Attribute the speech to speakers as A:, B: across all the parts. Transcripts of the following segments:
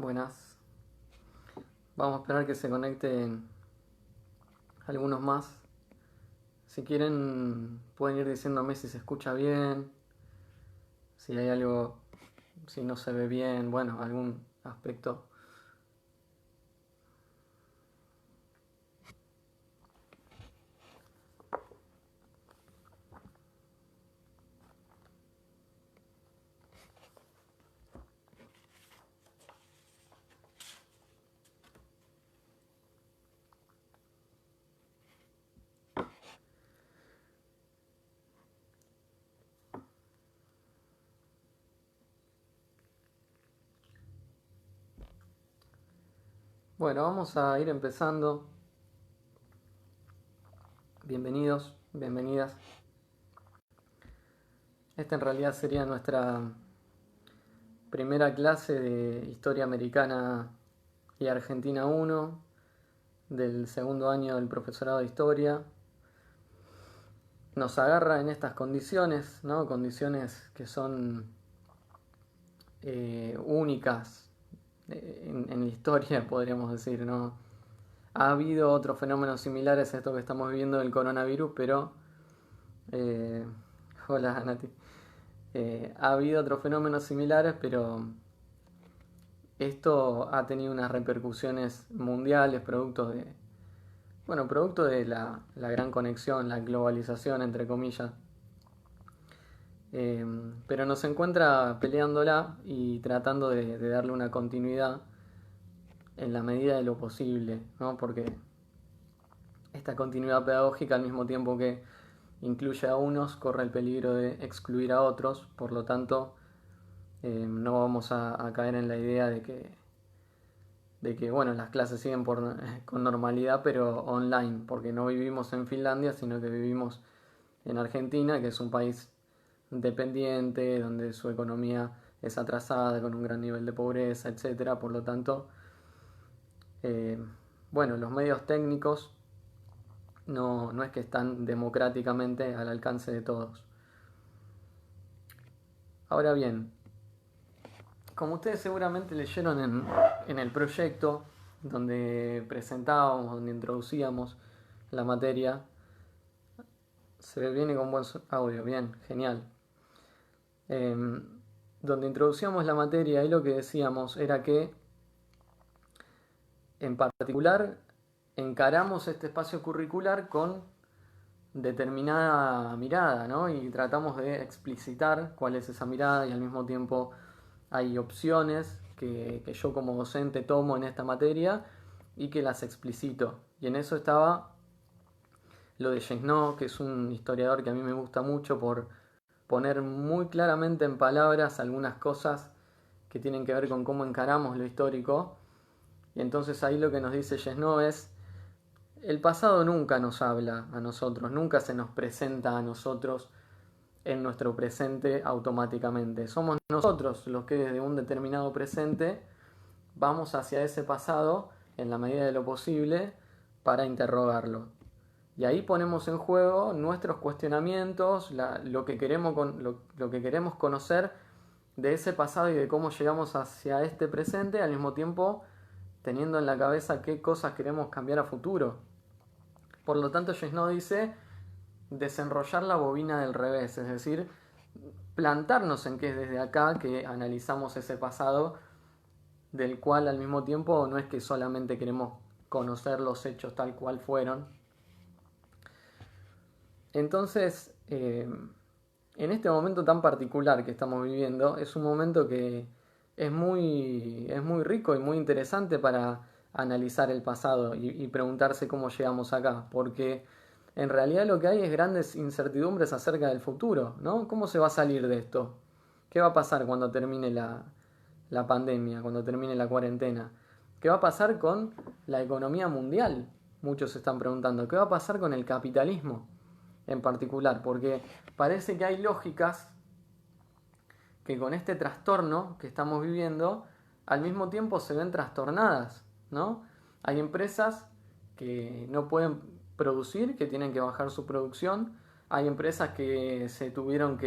A: Buenas. Vamos a esperar que se conecten algunos más. Si quieren, pueden ir diciéndome si se escucha bien, si hay algo, si no se ve bien, bueno, algún aspecto. Bueno, vamos a ir empezando. Bienvenidos, bienvenidas. Esta en realidad sería nuestra primera clase de Historia Americana y Argentina 1 del segundo año del profesorado de Historia. Nos agarra en estas condiciones, ¿no? Condiciones que son únicas en la historia, podríamos decir, ¿no? Ha habido otros fenómenos similares a esto que estamos viviendo del coronavirus, pero... eh, hola, Nati. Ha habido otros fenómenos similares, pero esto ha tenido unas repercusiones mundiales, producto de la gran conexión, la globalización, entre comillas. Pero nos encuentra peleándola y tratando de darle una continuidad en la medida de lo posible, ¿no? Porque esta continuidad pedagógica, al mismo tiempo que incluye a unos, corre el peligro de excluir a otros. Por lo tanto, no vamos a caer en la idea de que bueno, las clases siguen con normalidad, pero online, porque no vivimos en Finlandia, sino que vivimos en Argentina, que es un país dependiente, donde su economía es atrasada, con un gran nivel de pobreza, etcétera. Por lo tanto, eh, bueno, los medios técnicos no es que están democráticamente al alcance de todos. Ahora bien, como ustedes seguramente leyeron en el proyecto donde presentábamos, donde introducíamos la materia, se ve bien y con buen audio, bien, genial. Donde introducíamos la materia y lo que decíamos era que en particular encaramos este espacio curricular con determinada mirada, ¿no? Y tratamos de explicitar cuál es esa mirada y al mismo tiempo hay opciones que yo como docente tomo en esta materia y que las explicito. Y en eso estaba lo de Jesno, que es un historiador que a mí me gusta mucho por poner muy claramente en palabras algunas cosas que tienen que ver con cómo encaramos lo histórico. Y entonces ahí lo que nos dice Jesno es: el pasado nunca nos habla a nosotros, nunca se nos presenta a nosotros en nuestro presente automáticamente. Somos nosotros los que desde un determinado presente vamos hacia ese pasado en la medida de lo posible para interrogarlo. Y ahí ponemos en juego nuestros cuestionamientos, lo que queremos conocer de ese pasado y de cómo llegamos hacia este presente, al mismo tiempo teniendo en la cabeza qué cosas queremos cambiar a futuro. Por lo tanto, Jesno dice desenrollar la bobina del revés, es decir, plantarnos en que es desde acá que analizamos ese pasado, del cual al mismo tiempo no es que solamente queremos conocer los hechos tal cual fueron. Entonces, en este momento tan particular que estamos viviendo, es un momento que es muy rico y muy interesante para analizar el pasado y preguntarse cómo llegamos acá, porque en realidad lo que hay es grandes incertidumbres acerca del futuro, ¿no? ¿Cómo se va a salir de esto? ¿Qué va a pasar cuando termine la pandemia, cuando termine la cuarentena? ¿Qué va a pasar con la economía mundial? Muchos se están preguntando, ¿qué va a pasar con el capitalismo en particular? Porque parece que hay lógicas que con este trastorno que estamos viviendo, al mismo tiempo se ven trastornadas, ¿no? Hay empresas que no pueden producir, que tienen que bajar su producción, hay empresas que se tuvieron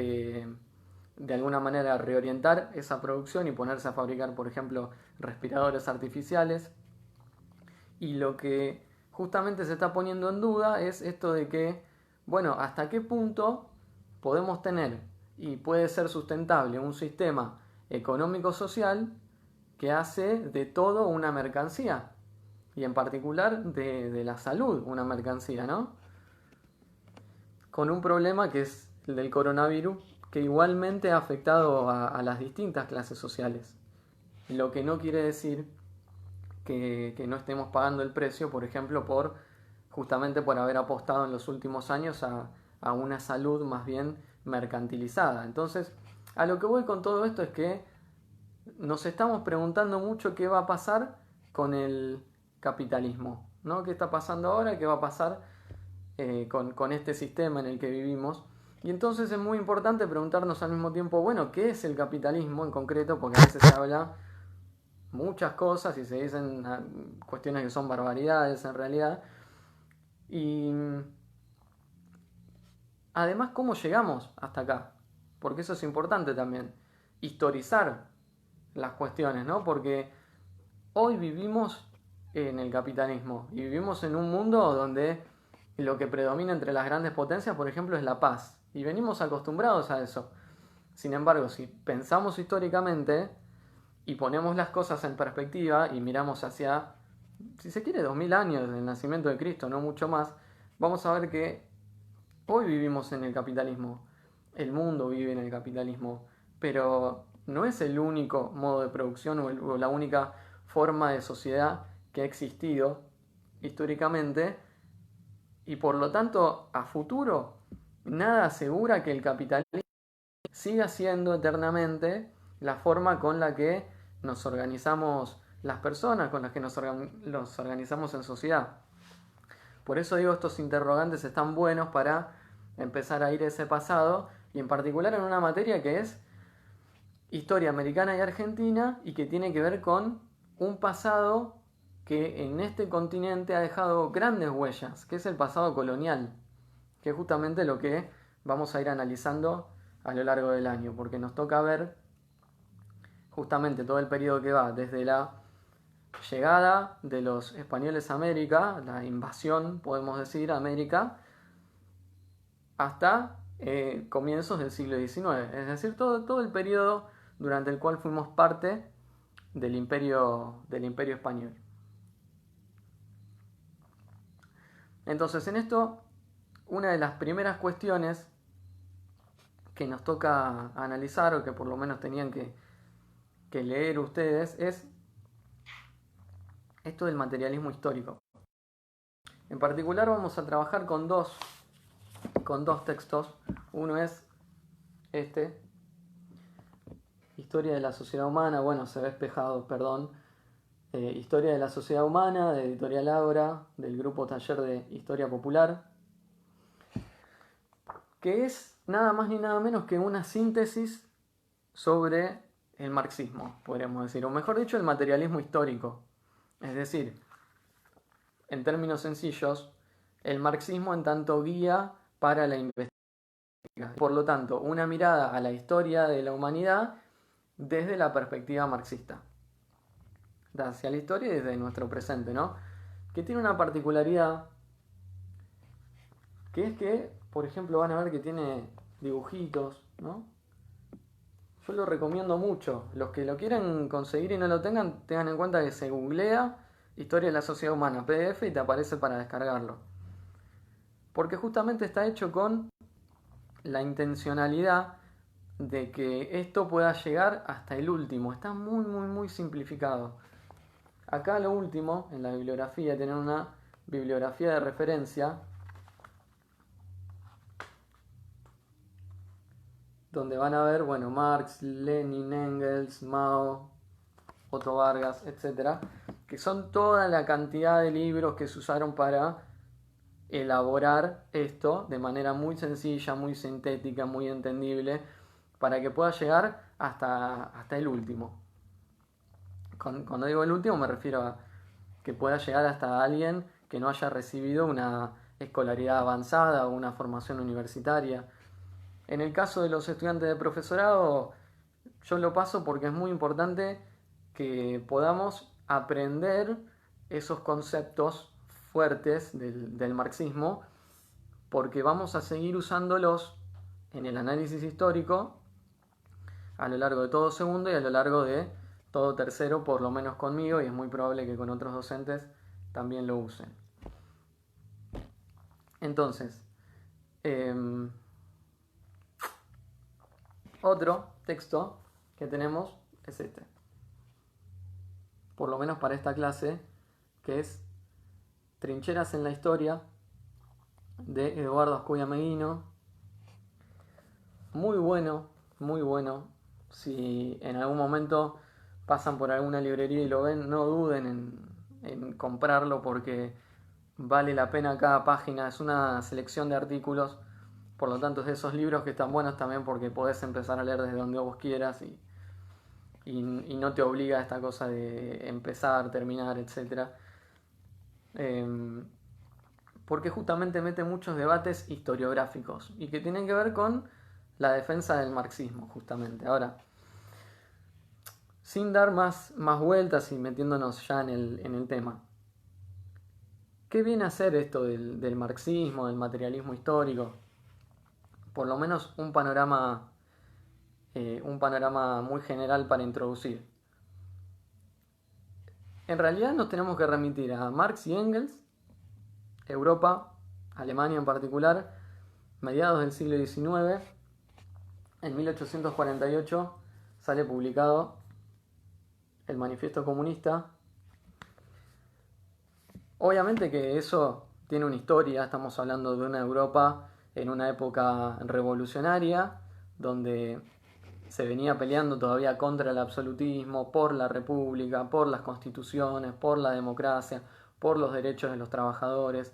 A: de alguna manera reorientar esa producción y ponerse a fabricar, por ejemplo, respiradores artificiales. Y lo que justamente se está poniendo en duda es esto de que, bueno, hasta qué punto podemos tener y puede ser sustentable un sistema económico-social que hace de todo una mercancía, y en particular de la salud una mercancía, ¿no? Con un problema que es el del coronavirus, que igualmente ha afectado a las distintas clases sociales. Lo que no quiere decir que no estemos pagando el precio, por ejemplo, justamente por haber apostado en los últimos años a una salud más bien mercantilizada. Entonces, a lo que voy con todo esto es que nos estamos preguntando mucho qué va a pasar con el capitalismo, ¿no? ¿Qué está pasando ahora? ¿Qué va a pasar con este sistema en el que vivimos? Y entonces es muy importante preguntarnos al mismo tiempo, bueno, ¿qué es el capitalismo en concreto? Porque a veces se habla muchas cosas y se dicen cuestiones que son barbaridades en realidad. Y además, ¿cómo llegamos hasta acá? Porque eso es importante también, historizar las cuestiones, ¿no? Porque hoy vivimos en el capitalismo y vivimos en un mundo donde lo que predomina entre las grandes potencias, por ejemplo, es la paz. Y venimos acostumbrados a eso. Sin embargo, si pensamos históricamente y ponemos las cosas en perspectiva y miramos hacia, si se quiere, 2000 años del nacimiento de Cristo, no mucho más, vamos a ver que hoy vivimos en el capitalismo. El mundo vive en el capitalismo. Pero no es el único modo de producción o la única forma de sociedad que ha existido históricamente, y por lo tanto a futuro nada asegura que el capitalismo siga siendo eternamente la forma con la que nos organizamos las personas, con las que nos organizamos en sociedad. Por eso digo, estos interrogantes están buenos para empezar a ir a ese pasado, y en particular en una materia que es historia americana y argentina, y que tiene que ver con un pasado que en este continente ha dejado grandes huellas, que es el pasado colonial, que es justamente lo que vamos a ir analizando a lo largo del año, porque nos toca ver justamente todo el periodo que va desde la llegada de los españoles a América, la invasión, podemos decir, a América, hasta comienzos del siglo XIX, es decir, todo el periodo durante el cual fuimos parte del imperio español. Entonces, en esto, una de las primeras cuestiones que nos toca analizar, o que por lo menos tenían que leer ustedes, es esto del materialismo histórico. En particular vamos a trabajar con dos textos. Uno es este, Historia de la Sociedad Humana, bueno, se ve espejado, perdón, Historia de la Sociedad Humana, de Editorial Ágora, del grupo Taller de Historia Popular, que es nada más ni nada menos que una síntesis sobre el marxismo, podríamos decir, o mejor dicho, el materialismo histórico. Es decir, en términos sencillos, el marxismo en tanto guía para la investigación. Por lo tanto, una mirada a la historia de la humanidad desde la perspectiva marxista, hacia la historia y desde nuestro presente, ¿no? Que tiene una particularidad, que es que, por ejemplo, van a ver que tiene dibujitos, ¿no? Yo lo recomiendo mucho. Los que lo quieren conseguir y no lo tengan en cuenta que se googlea Historia de la Sociedad Humana, PDF, y te aparece para descargarlo. Porque justamente está hecho con la intencionalidad de que esto pueda llegar hasta el último. Está muy, muy, muy simplificado. Acá lo último, en la bibliografía, tienen una bibliografía de referencia donde van a ver, bueno, Marx, Lenin, Engels, Mao, Otto Vargas, etc., que son toda la cantidad de libros que se usaron para elaborar esto de manera muy sencilla, muy sintética, muy entendible, para que pueda llegar hasta el último. Cuando digo el último me refiero a que pueda llegar hasta alguien que no haya recibido una escolaridad avanzada o una formación universitaria. En el caso de los estudiantes de profesorado, yo lo paso porque es muy importante que podamos aprender esos conceptos fuertes del marxismo, porque vamos a seguir usándolos en el análisis histórico a lo largo de todo segundo y a lo largo de todo tercero, por lo menos conmigo, y es muy probable que con otros docentes también lo usen. Entonces, otro texto que tenemos es este, por lo menos para esta clase, que es Trincheras en la Historia, de Eduardo Ascuya Meguino. Muy bueno, muy bueno. Si en algún momento pasan por alguna librería y lo ven, no duden en comprarlo, porque vale la pena cada página. Es una selección de artículos, por lo tanto es de esos libros que están buenos también porque podés empezar a leer desde donde vos quieras y no te obliga a esta cosa de empezar, terminar, etc. Porque justamente mete muchos debates historiográficos y que tienen que ver con la defensa del marxismo, justamente. Ahora, sin dar más vueltas y metiéndonos ya en el tema, ¿qué viene a ser esto del marxismo, del materialismo histórico? Por lo menos un panorama muy general para introducir. En realidad nos tenemos que remitir a Marx y Engels, Europa, Alemania en particular, mediados del siglo XIX. En 1848 sale publicado el Manifiesto Comunista. Obviamente que eso tiene una historia, estamos hablando de una Europa en una época revolucionaria, donde se venía peleando todavía contra el absolutismo, por la república, por las constituciones, por la democracia, por los derechos de los trabajadores.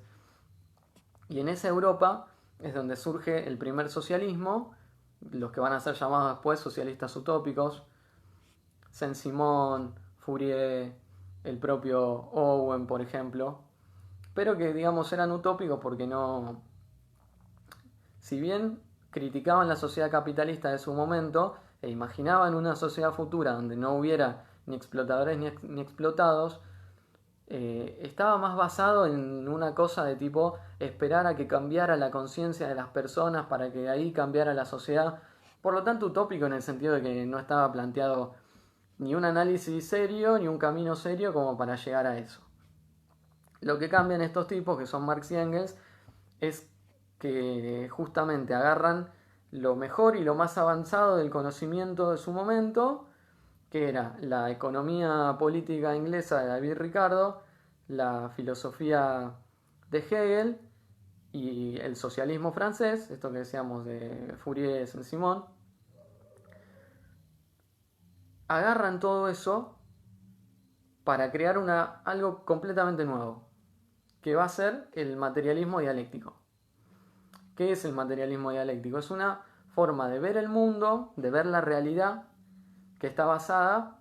A: Y en esa Europa es donde surge el primer socialismo, los que van a ser llamados después socialistas utópicos, Saint-Simon, Fourier, el propio Owen, por ejemplo, pero que digamos eran utópicos porque no, si bien criticaban la sociedad capitalista de su momento e imaginaban una sociedad futura donde no hubiera ni explotadores ni explotados, estaba más basado en una cosa de tipo esperar a que cambiara la conciencia de las personas para que ahí cambiara la sociedad. Por lo tanto, utópico en el sentido de que no estaba planteado ni un análisis serio ni un camino serio como para llegar a eso. Lo que cambian estos tipos, que son Marx y Engels, es que justamente agarran lo mejor y lo más avanzado del conocimiento de su momento, que era la economía política inglesa de David Ricardo, la filosofía de Hegel y el socialismo francés, esto que decíamos de Fourier y Saint-Simon. Agarran todo eso para crear algo completamente nuevo, que va a ser el materialismo dialéctico. ¿Qué es el materialismo dialéctico? Es una forma de ver el mundo, de ver la realidad, que está basada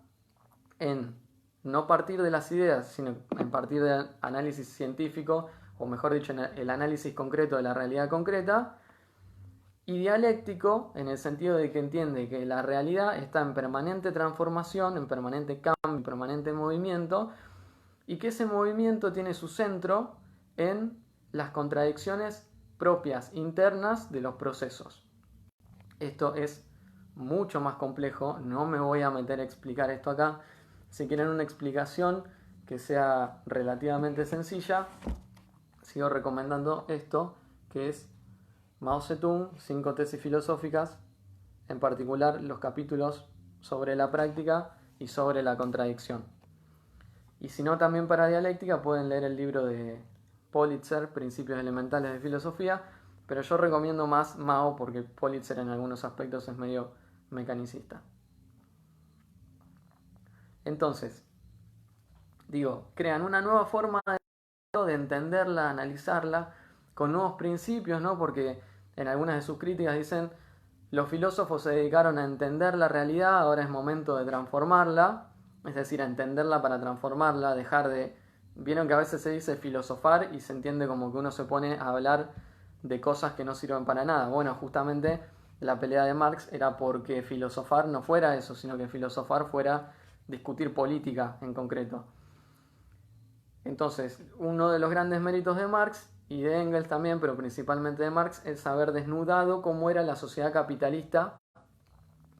A: en no partir de las ideas, sino en partir del análisis científico, o mejor dicho, en el análisis concreto de la realidad concreta, y dialéctico en el sentido de que entiende que la realidad está en permanente transformación, en permanente cambio, en permanente movimiento, y que ese movimiento tiene su centro en las contradicciones propias, internas de los procesos. Esto es mucho más complejo, no me voy a meter a explicar esto acá. Si quieren una explicación que sea relativamente sencilla, sigo recomendando esto, que es Mao Zedong, 5 tesis filosóficas, en particular los capítulos sobre la práctica y sobre la contradicción. Y si no, también para dialéctica pueden leer el libro de Politzer, Principios Elementales de Filosofía, pero yo recomiendo más Mao porque Politzer en algunos aspectos es medio mecanicista. Entonces, crean una nueva forma de entenderla, analizarla, con nuevos principios, ¿no? Porque en algunas de sus críticas dicen, los filósofos se dedicaron a entender la realidad, ahora es momento de transformarla, es decir, a entenderla para transformarla, dejar de... Vieron que a veces se dice filosofar y se entiende como que uno se pone a hablar de cosas que no sirven para nada. Bueno, justamente la pelea de Marx era porque filosofar no fuera eso, sino que filosofar fuera discutir política en concreto. Entonces, uno de los grandes méritos de Marx y de Engels también, pero principalmente de Marx, es haber desnudado cómo era la sociedad capitalista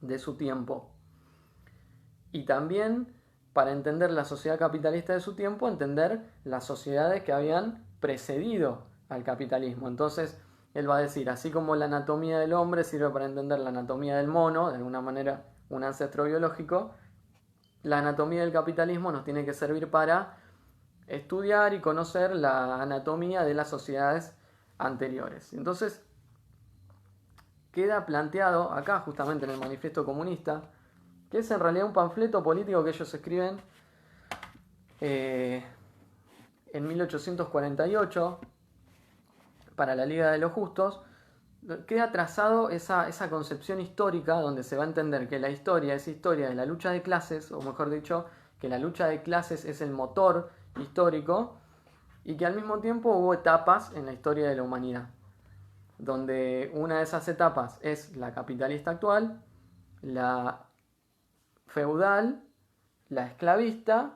A: de su tiempo. Y también, para entender la sociedad capitalista de su tiempo, entender las sociedades que habían precedido al capitalismo. Entonces, él va a decir, así como la anatomía del hombre sirve para entender la anatomía del mono, de alguna manera un ancestro biológico, la anatomía del capitalismo nos tiene que servir para estudiar y conocer la anatomía de las sociedades anteriores. Entonces, queda planteado acá, justamente en el Manifiesto Comunista, que es en realidad un panfleto político que ellos escriben en 1848 para la Liga de los Justos. Queda trazado esa concepción histórica donde se va a entender que la historia es historia de la lucha de clases, o mejor dicho, que la lucha de clases es el motor histórico y que al mismo tiempo hubo etapas en la historia de la humanidad, donde una de esas etapas es la capitalista actual, la feudal, la esclavista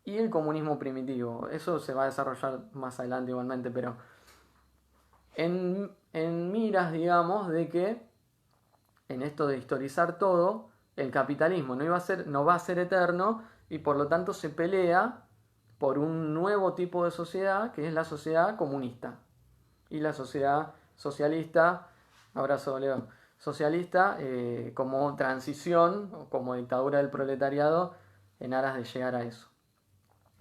A: y el comunismo primitivo. Eso se va a desarrollar más adelante igualmente, pero en miras, digamos, de que en esto de historizar todo, el capitalismo no va a ser eterno y por lo tanto se pelea por un nuevo tipo de sociedad que es la sociedad comunista y la sociedad socialista, abrazo Leo, socialista como transición o como dictadura del proletariado en aras de llegar a eso.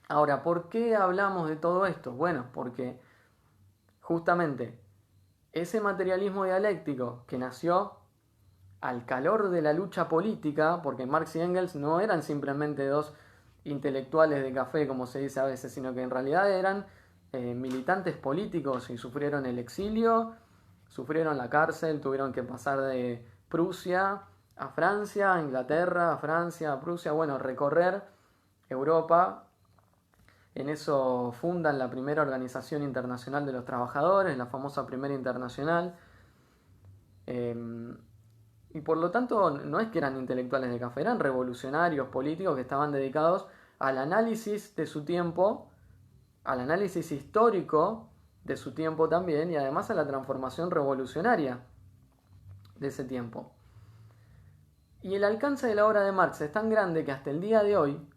A: Ahora, ¿por qué hablamos de todo esto? Bueno, porque justamente ese materialismo dialéctico que nació al calor de la lucha política, porque Marx y Engels no eran simplemente dos intelectuales de café, como se dice a veces, sino que en realidad eran militantes políticos y sufrieron el exilio, sufrieron la cárcel, tuvieron que pasar de Prusia a Francia, a Inglaterra, a Francia, a Prusia, bueno, recorrer Europa. En eso fundan la primera Organización Internacional de los Trabajadores, la famosa Primera Internacional. Y por lo tanto no es que eran intelectuales de café, eran revolucionarios políticos que estaban dedicados al análisis de su tiempo, al análisis histórico de su tiempo también y además a la transformación revolucionaria de ese tiempo. Y el alcance de la obra de Marx es tan grande que hasta el día de hoy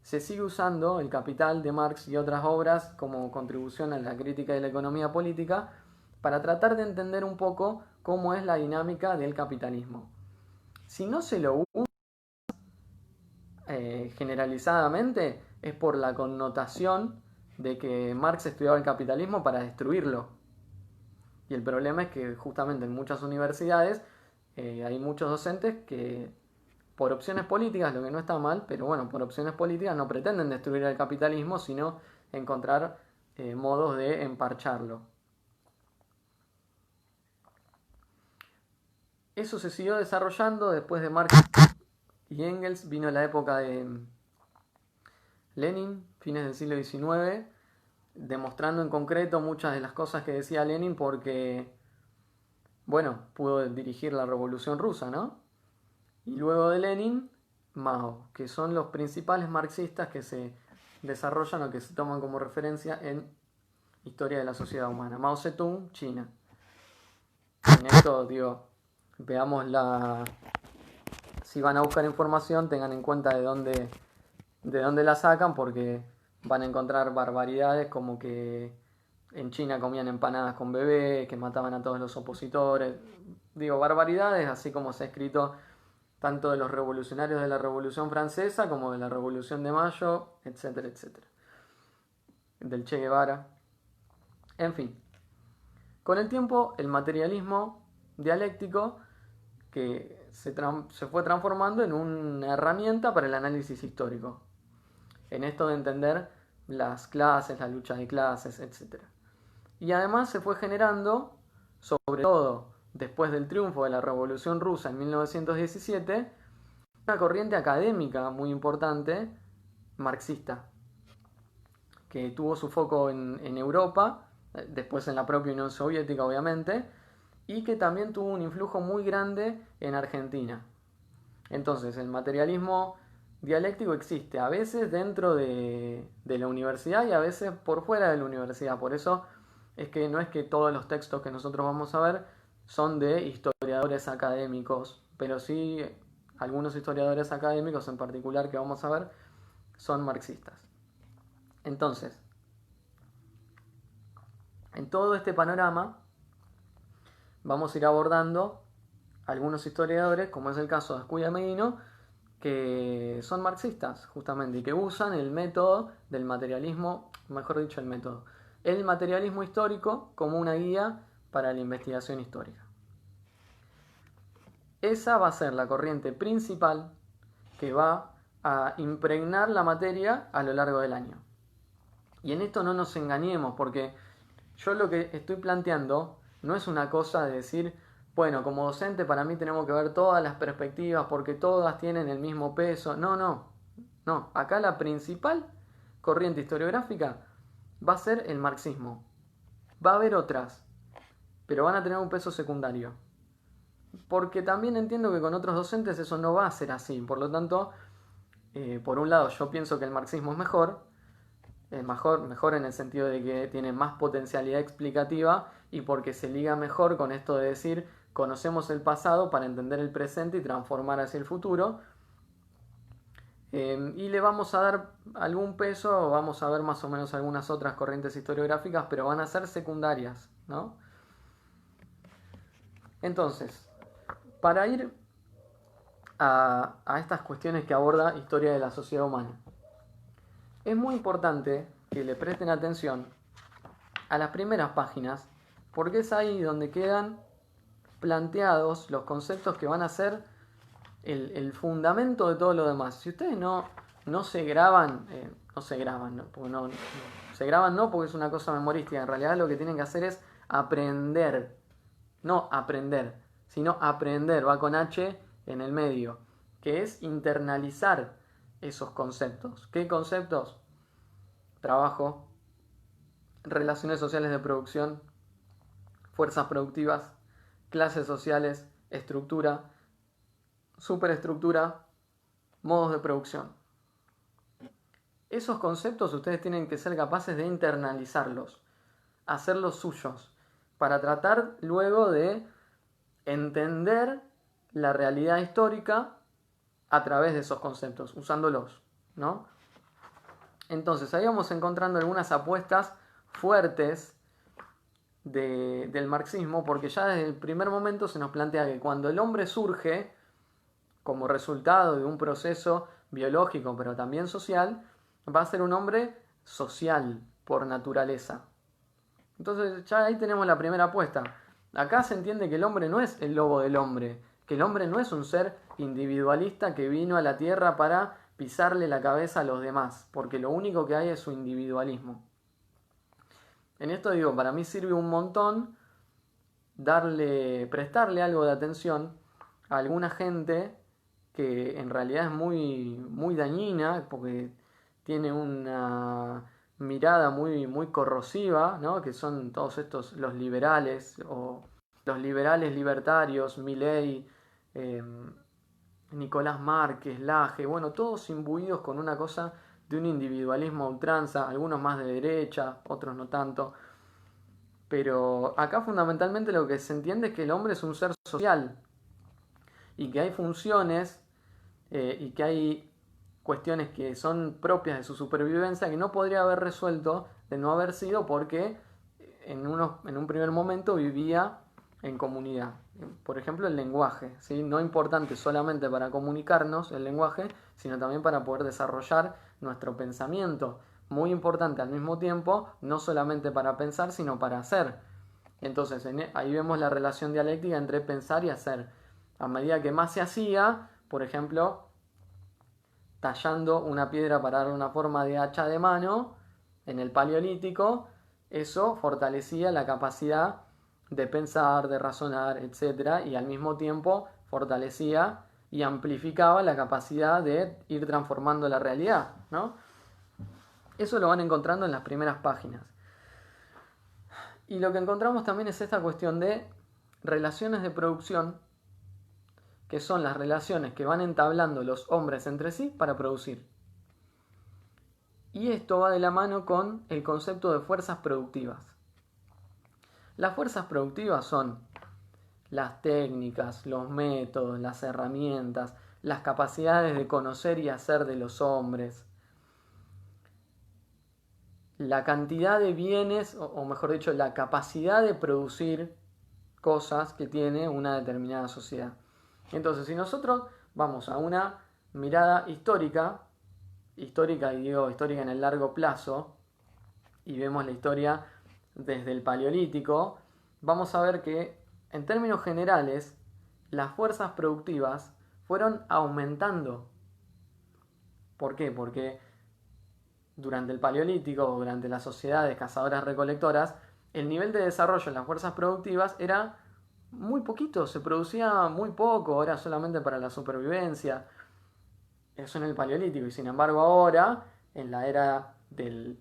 A: se sigue usando El Capital de Marx y otras obras como contribución a la crítica de la economía política para tratar de entender un poco cómo es la dinámica del capitalismo. Si no se lo usa generalizadamente es por la connotación de que Marx estudiaba el capitalismo para destruirlo. Y el problema es que justamente en muchas universidades hay muchos docentes que por opciones políticas, lo que no está mal, pero bueno, por opciones políticas no pretenden destruir el capitalismo, sino encontrar modos de emparcharlo. Eso se siguió desarrollando después de Marx y Engels, vino la época de Lenin, fines del siglo XIX, demostrando en concreto muchas de las cosas que decía Lenin porque, bueno, pudo dirigir la Revolución Rusa, ¿no? Y luego de Lenin, Mao, que son los principales marxistas que se desarrollan o que se toman como referencia en Historia de la Sociedad Humana. Mao Zedong, China. En esto, digo, veamos si van a buscar información, tengan en cuenta de dónde la sacan, porque van a encontrar barbaridades como que en China comían empanadas con bebés, que mataban a todos los opositores. Digo, barbaridades, así como se ha escrito tanto de los revolucionarios de la Revolución Francesa como de la Revolución de Mayo, etcétera, etcétera. Del Che Guevara. En fin. Con el tiempo, el materialismo dialéctico que se fue transformando en una herramienta para el análisis histórico. En esto de entender las clases, la lucha de clases, etc. Y además se fue generando, sobre todo después del triunfo de la Revolución Rusa en 1917, una corriente académica muy importante, marxista, que tuvo su foco en Europa, después en la propia Unión Soviética obviamente, y que también tuvo un influjo muy grande en Argentina. Entonces, el materialismo dialéctico existe a veces dentro de la universidad y a veces por fuera de la universidad. Por eso es que no es que todos los textos que nosotros vamos a ver son de historiadores académicos, pero sí algunos historiadores académicos en particular que vamos a ver son marxistas. Entonces, en todo este panorama vamos a ir abordando algunos historiadores, como es el caso de Ascuya Medino, que son marxistas justamente y que usan el método del materialismo, mejor dicho el materialismo histórico como una guía para la investigación histórica. Esa va a ser la corriente principal que va a impregnar la materia a lo largo del año. Y en esto no nos engañemos, porque yo lo que estoy planteando no es una cosa de decir, bueno, como docente para mí tenemos que ver todas las perspectivas porque todas tienen el mismo peso. No. Acá la principal corriente historiográfica va a ser el marxismo. Va a haber otras, pero van a tener un peso secundario. Porque también entiendo que con otros docentes eso no va a ser así. Por lo tanto, por un lado yo pienso que el marxismo es mejor en el sentido de que tiene más potencialidad explicativa y porque se liga mejor con esto de decir conocemos el pasado para entender el presente y transformar hacia el futuro. Y le vamos a dar algún peso, vamos a ver más o menos algunas otras corrientes historiográficas, pero van a ser secundarias, ¿no? Entonces, para ir a estas cuestiones que aborda Historia de la Sociedad Humana, es muy importante que le presten atención a las primeras páginas, porque es ahí donde quedan planteados los conceptos que van a ser el fundamento de todo lo demás. Si ustedes no se graban, se graban no porque es una cosa memorística, en realidad lo que tienen que hacer es aprender, no aprender, sino aprender, va con H en el medio, que es internalizar esos conceptos. ¿Qué conceptos? Trabajo, relaciones sociales de producción, fuerzas productivas, clases sociales, estructura, superestructura, modos de producción. Esos conceptos ustedes tienen que ser capaces de internalizarlos, hacerlos suyos, para tratar luego de entender la realidad histórica a través de esos conceptos, usándolos, ¿no? Entonces ahí vamos encontrando algunas apuestas fuertes del marxismo, porque ya desde el primer momento se nos plantea que cuando el hombre surge como resultado de un proceso biológico pero también social, va a ser un hombre social por naturaleza. Entonces ya ahí tenemos la primera apuesta. Acá se entiende que el hombre no es el lobo del hombre, que el hombre no es un ser individualista que vino a la tierra para pisarle la cabeza a los demás, porque lo único que hay es su individualismo. En esto digo, para mí sirve un montón prestarle algo de atención a alguna gente que en realidad es muy dañina, porque tiene una mirada muy corrosiva, ¿no? Que son todos estos los liberales, o los liberales libertarios, Milei, Nicolás Márquez, Laje, bueno, todos imbuidos con una cosa de un individualismo a ultranza, algunos más de derecha, otros no tanto. Pero acá fundamentalmente lo que se entiende es que el hombre es un ser social y que hay funciones y que hay cuestiones que son propias de su supervivencia que no podría haber resuelto de no haber sido porque en un primer momento vivía en comunidad. Por ejemplo, el lenguaje, ¿sí? No importante solamente para comunicarnos el lenguaje, sino también para poder desarrollar nuestro pensamiento. Muy importante al mismo tiempo, no solamente para pensar, sino para hacer. Entonces, ahí vemos la relación dialéctica entre pensar y hacer. A medida que más se hacía, por ejemplo, tallando una piedra para dar una forma de hacha de mano en el Paleolítico, eso fortalecía la capacidad de pensar, de razonar, etc. Y al mismo tiempo fortalecía y amplificaba la capacidad de ir transformando la realidad, ¿no? Eso lo van encontrando en las primeras páginas. Y lo que encontramos también es esta cuestión de relaciones de producción, que son las relaciones que van entablando los hombres entre sí para producir. Y esto va de la mano con el concepto de fuerzas productivas. Las fuerzas productivas son las técnicas, los métodos, las herramientas, las capacidades de conocer y hacer de los hombres, la cantidad de bienes, o mejor dicho, la capacidad de producir cosas que tiene una determinada sociedad. Entonces, si nosotros vamos a una mirada histórica y digo histórica en el largo plazo, y vemos la historia desde el Paleolítico, vamos a ver que en términos generales las fuerzas productivas fueron aumentando. ¿Por qué? Porque durante el Paleolítico o durante las sociedades cazadoras recolectoras, el nivel de desarrollo en las fuerzas productivas era muy poquito, se producía muy poco, era solamente para la supervivencia. Eso en el Paleolítico, y sin embargo ahora, en la era desde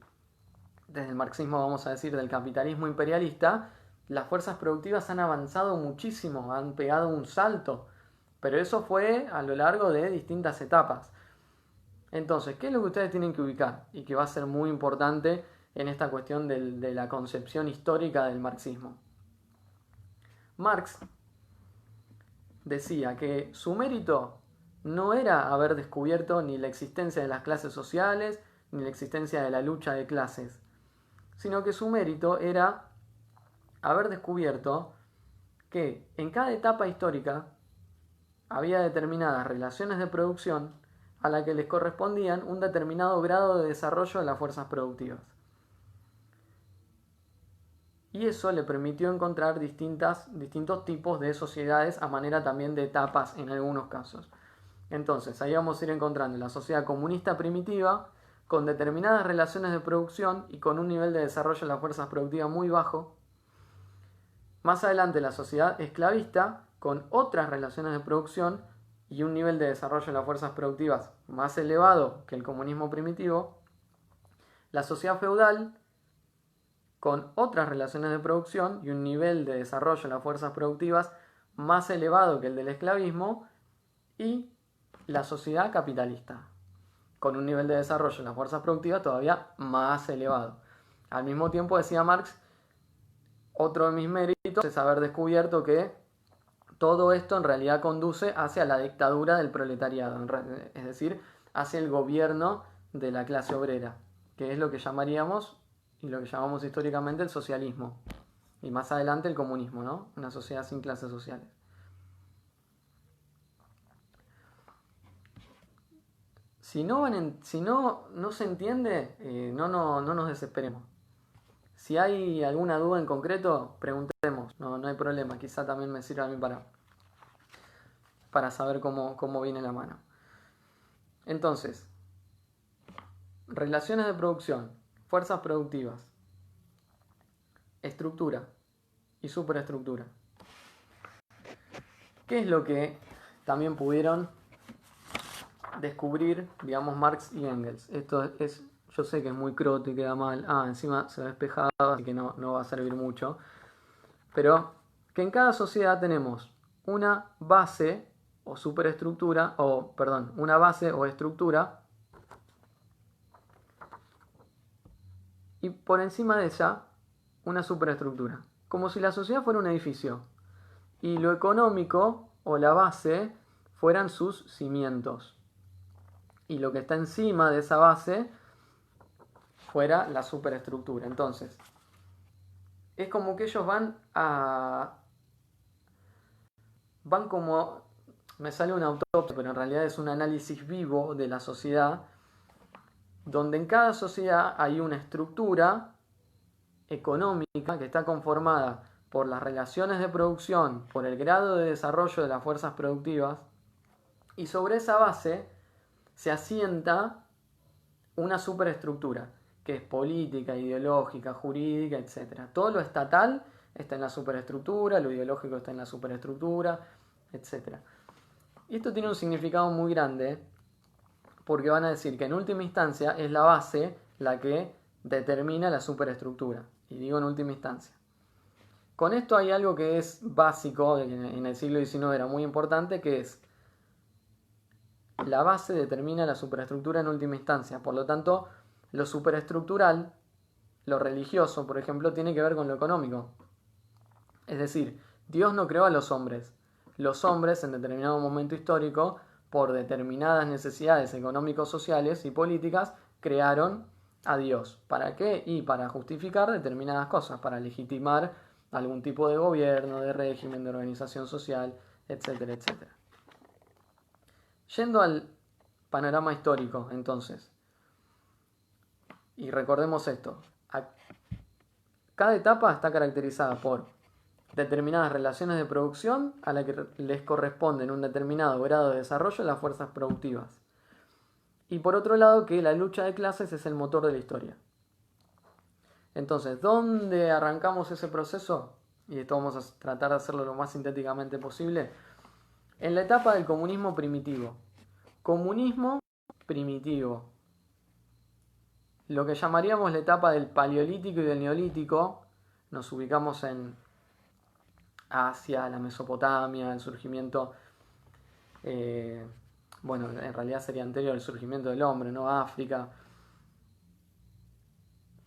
A: el marxismo, vamos a decir, del capitalismo imperialista, las fuerzas productivas han avanzado muchísimo, han pegado un salto, pero eso fue a lo largo de distintas etapas. Entonces, ¿qué es lo que ustedes tienen que ubicar? Y que va a ser muy importante en esta cuestión de la concepción histórica del marxismo. Marx decía que su mérito no era haber descubierto ni la existencia de las clases sociales, ni la existencia de la lucha de clases, sino que su mérito era haber descubierto que en cada etapa histórica había determinadas relaciones de producción a las que les correspondían un determinado grado de desarrollo de las fuerzas productivas. Y eso le permitió encontrar distintos tipos de sociedades a manera también de etapas en algunos casos. Entonces, ahí vamos a ir encontrando la sociedad comunista primitiva, con determinadas relaciones de producción y con un nivel de desarrollo de las fuerzas productivas muy bajo. Más adelante la sociedad esclavista, con otras relaciones de producción y un nivel de desarrollo de las fuerzas productivas más elevado que el comunismo primitivo. La sociedad feudal, con otras relaciones de producción y un nivel de desarrollo de las fuerzas productivas más elevado que el del esclavismo. Y la sociedad capitalista, con un nivel de desarrollo de las fuerzas productivas todavía más elevado. Al mismo tiempo, decía Marx, otro de mis méritos es haber descubierto que todo esto en realidad conduce hacia la dictadura del proletariado, es decir, hacia el gobierno de la clase obrera, que es lo que llamaríamos y lo que llamamos históricamente el socialismo, y más adelante el comunismo, ¿no? Una sociedad sin clases sociales. Si no se entiende, no nos desesperemos. Si hay alguna duda en concreto, preguntemos, no hay problema, quizá también me sirva a mí para saber cómo viene la mano. Entonces, relaciones de producción, fuerzas productivas, estructura y superestructura. ¿Qué es lo que también pudieron descubrir, digamos, Marx y Engels? Esto es, yo sé que es muy croto y queda mal. Encima se ha despejado, así que no va a servir mucho. Pero que en cada sociedad tenemos una base o superestructura, una base o estructura, y por encima de ella una superestructura. Como si la sociedad fuera un edificio y lo económico o la base fueran sus cimientos. Y lo que está encima de esa base fuera la superestructura. Entonces, es como que ellos van como, me sale una autopsia, pero en realidad es un análisis vivo de la sociedad, donde en cada sociedad hay una estructura económica que está conformada por las relaciones de producción, por el grado de desarrollo de las fuerzas productivas, y sobre esa base se asienta una superestructura, que es política, ideológica, jurídica, etc. Todo lo estatal está en la superestructura, lo ideológico está en la superestructura, etc. Y esto tiene un significado muy grande, porque van a decir que en última instancia es la base la que determina la superestructura. Y digo en última instancia. Con esto hay algo que es básico, en el siglo XIX era muy importante, que es la base determina la superestructura en última instancia. Por lo tanto, lo superestructural, lo religioso, por ejemplo, tiene que ver con lo económico. Es decir, Dios no creó a los hombres. Los hombres, en determinado momento histórico, por determinadas necesidades económicos, sociales y políticas, crearon a Dios. ¿Para qué? Y para justificar determinadas cosas, para legitimar algún tipo de gobierno, de régimen, de organización social, etcétera, etcétera. Yendo al panorama histórico, entonces, y recordemos esto, cada etapa está caracterizada por determinadas relaciones de producción a las que les corresponden un determinado grado de desarrollo de las fuerzas productivas. Y por otro lado, que la lucha de clases es el motor de la historia. Entonces, ¿dónde arrancamos ese proceso? Y esto vamos a tratar de hacerlo lo más sintéticamente posible. En la etapa del comunismo primitivo. Comunismo primitivo. Lo que llamaríamos la etapa del paleolítico y del neolítico. Nos ubicamos en Asia, la Mesopotamia, el surgimiento, bueno, en realidad sería anterior al surgimiento del hombre, ¿no? África.